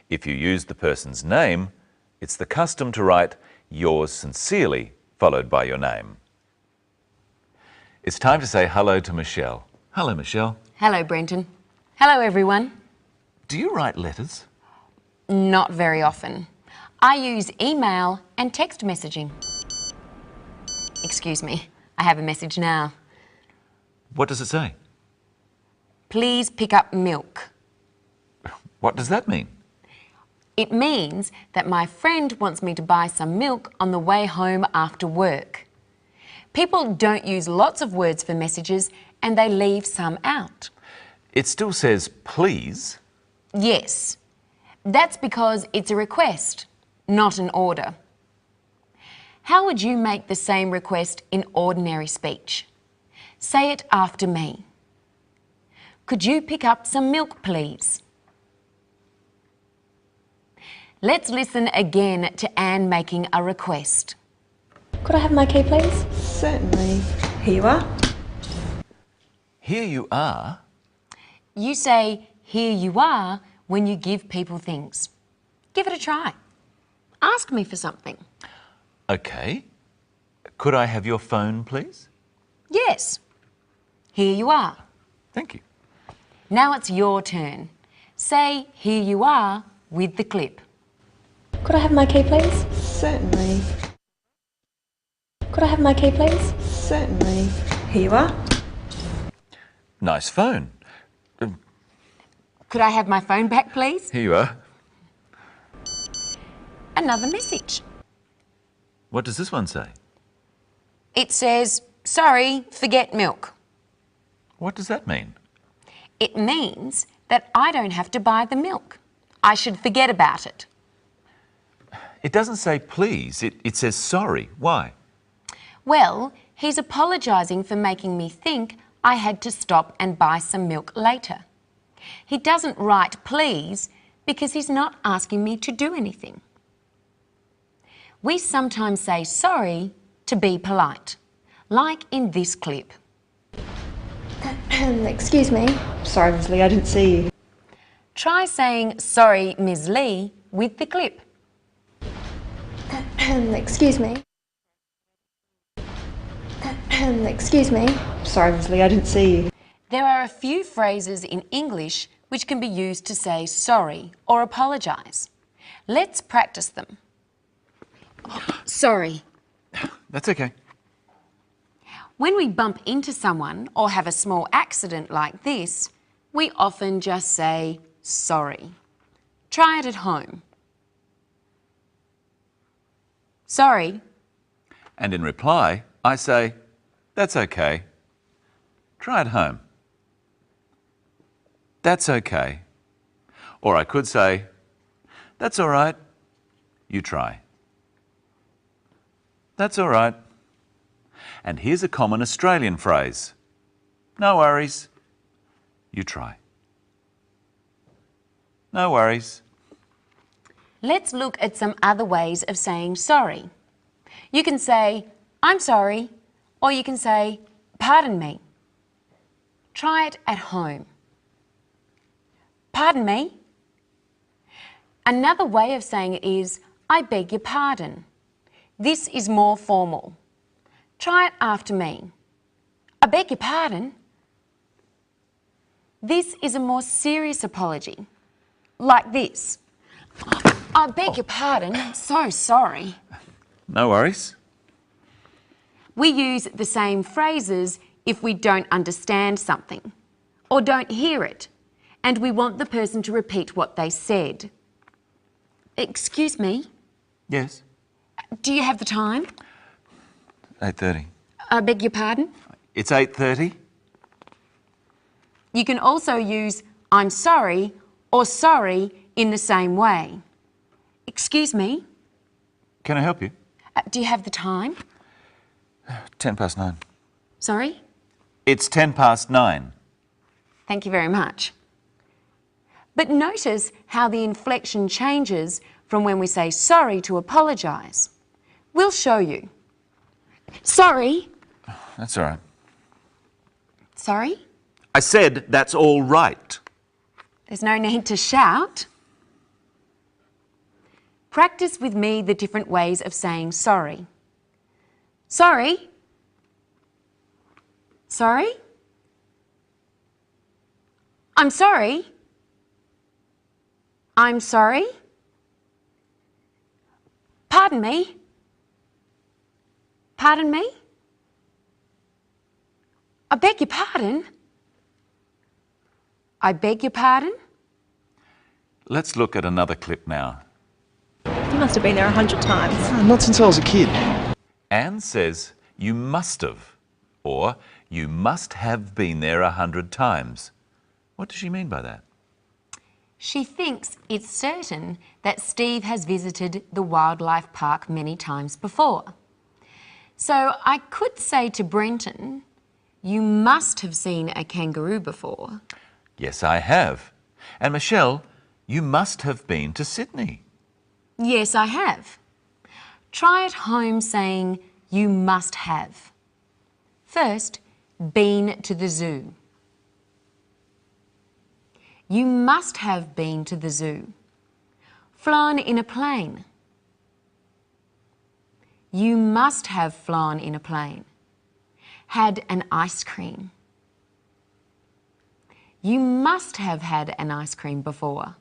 If you use the person's name, it's the custom to write, Yours sincerely, followed by your name. It's time to say hello to Michelle. Hello, Michelle. Hello, Brenton. Hello, everyone. Do you write letters? Not very often. I use email and text messaging. Excuse me, I have a message now. What does it say? Please pick up milk. What does that mean? It means that my friend wants me to buy some milk on the way home after work. People don't use lots of words for messages and they leave some out. It still says please. Yes, that's because it's a request, not an order. How would you make the same request in ordinary speech? Say it after me. Could you pick up some milk, please? Let's listen again to Anne making a request. Could I have my key, please? Certainly. Here you are. Here you are. You say, here you are, when you give people things. Give it a try. Ask me for something. Okay. Could I have your phone, please? Yes. Here you are. Thank you. Now it's your turn. Say, here you are, with the clip. Could I have my key, please? Certainly. Could I have my key, please? Certainly. Here you are. Nice phone. Could I have my phone back, please? Here you are. Another message. What does this one say? It says, sorry, forget milk. What does that mean? It means that I don't have to buy the milk. I should forget about it. It doesn't say please, it says sorry. Why? Well, he's apologising for making me think I had to stop and buy some milk later. He doesn't write please because he's not asking me to do anything. We sometimes say sorry to be polite, like in this clip. Excuse me. Sorry, Miss Lee, I didn't see you. Try saying sorry, Ms. Lee, with the clip. Excuse me. Excuse me. Sorry, Miss Lee, I didn't see you. There are a few phrases in English which can be used to say sorry or apologise. Let's practice them. Sorry. That's okay. When we bump into someone or have a small accident like this, we often just say sorry. Try it at home. Sorry. And in reply, I say, that's okay. Try it home. That's okay. Or I could say, that's all right. You try. That's all right. And here's a common Australian phrase. No worries. You try. No worries. Let's look at some other ways of saying sorry. You can say, I'm sorry, or you can say, pardon me. Try it at home. Pardon me. Another way of saying it is, I beg your pardon. This is more formal. Try it after me. I beg your pardon. This is a more serious apology, like this. I beg your pardon, so sorry. No worries. We use the same phrases if we don't understand something or don't hear it and we want the person to repeat what they said. Excuse me? Yes. Do you have the time? 8:30. I beg your pardon? It's 8:30. You can also use I'm sorry or sorry in the same way. Excuse me? Can I help you? Do you have the time? 9:10. Sorry? It's 9:10. Thank you very much. But notice how the inflection changes from when we say sorry to apologise. We'll show you. Sorry. That's all right. Sorry? I said that's all right. There's no need to shout. Practice with me the different ways of saying sorry. Sorry. Sorry. I'm sorry. I'm sorry. Pardon me. Pardon me. I beg your pardon. I beg your pardon. Let's look at another clip now. You must have been there 100 times. Not since I was a kid. Anne says you must have, or you must have been there 100 times. What does she mean by that? She thinks it's certain that Steve has visited the wildlife park many times before. So I could say to Brenton, you must have seen a kangaroo before. Yes, I have. And Michelle, you must have been to Sydney. Yes, I have. Try at home saying you must have. First, been to the zoo. You must have been to the zoo. Flown in a plane. You must have flown in a plane. Had an ice cream. You must have had an ice cream before.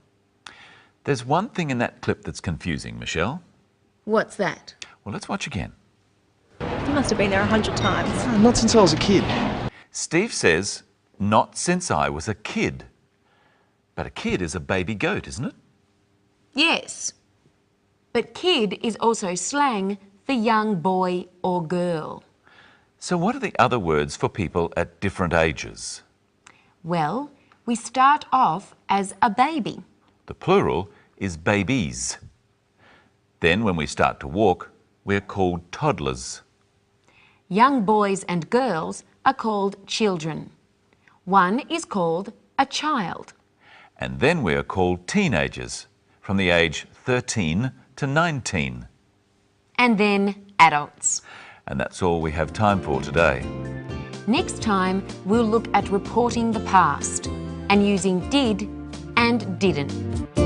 There's one thing in that clip that's confusing, Michelle. What's that? Well, let's watch again. You must have been there 100 times. Not since I was a kid. Steve says, not since I was a kid. But a kid is a baby goat, isn't it? Yes. But kid is also slang for young boy or girl. So what are the other words for people at different ages? Well, we start off as a baby. The plural is babies. Then when we start to walk, we're called toddlers. Young boys and girls are called children. One is called a child. And then we are called teenagers, from the age 13 to 19. And then adults. And that's all we have time for today. Next time, we'll look at reporting the past and using did and didn't.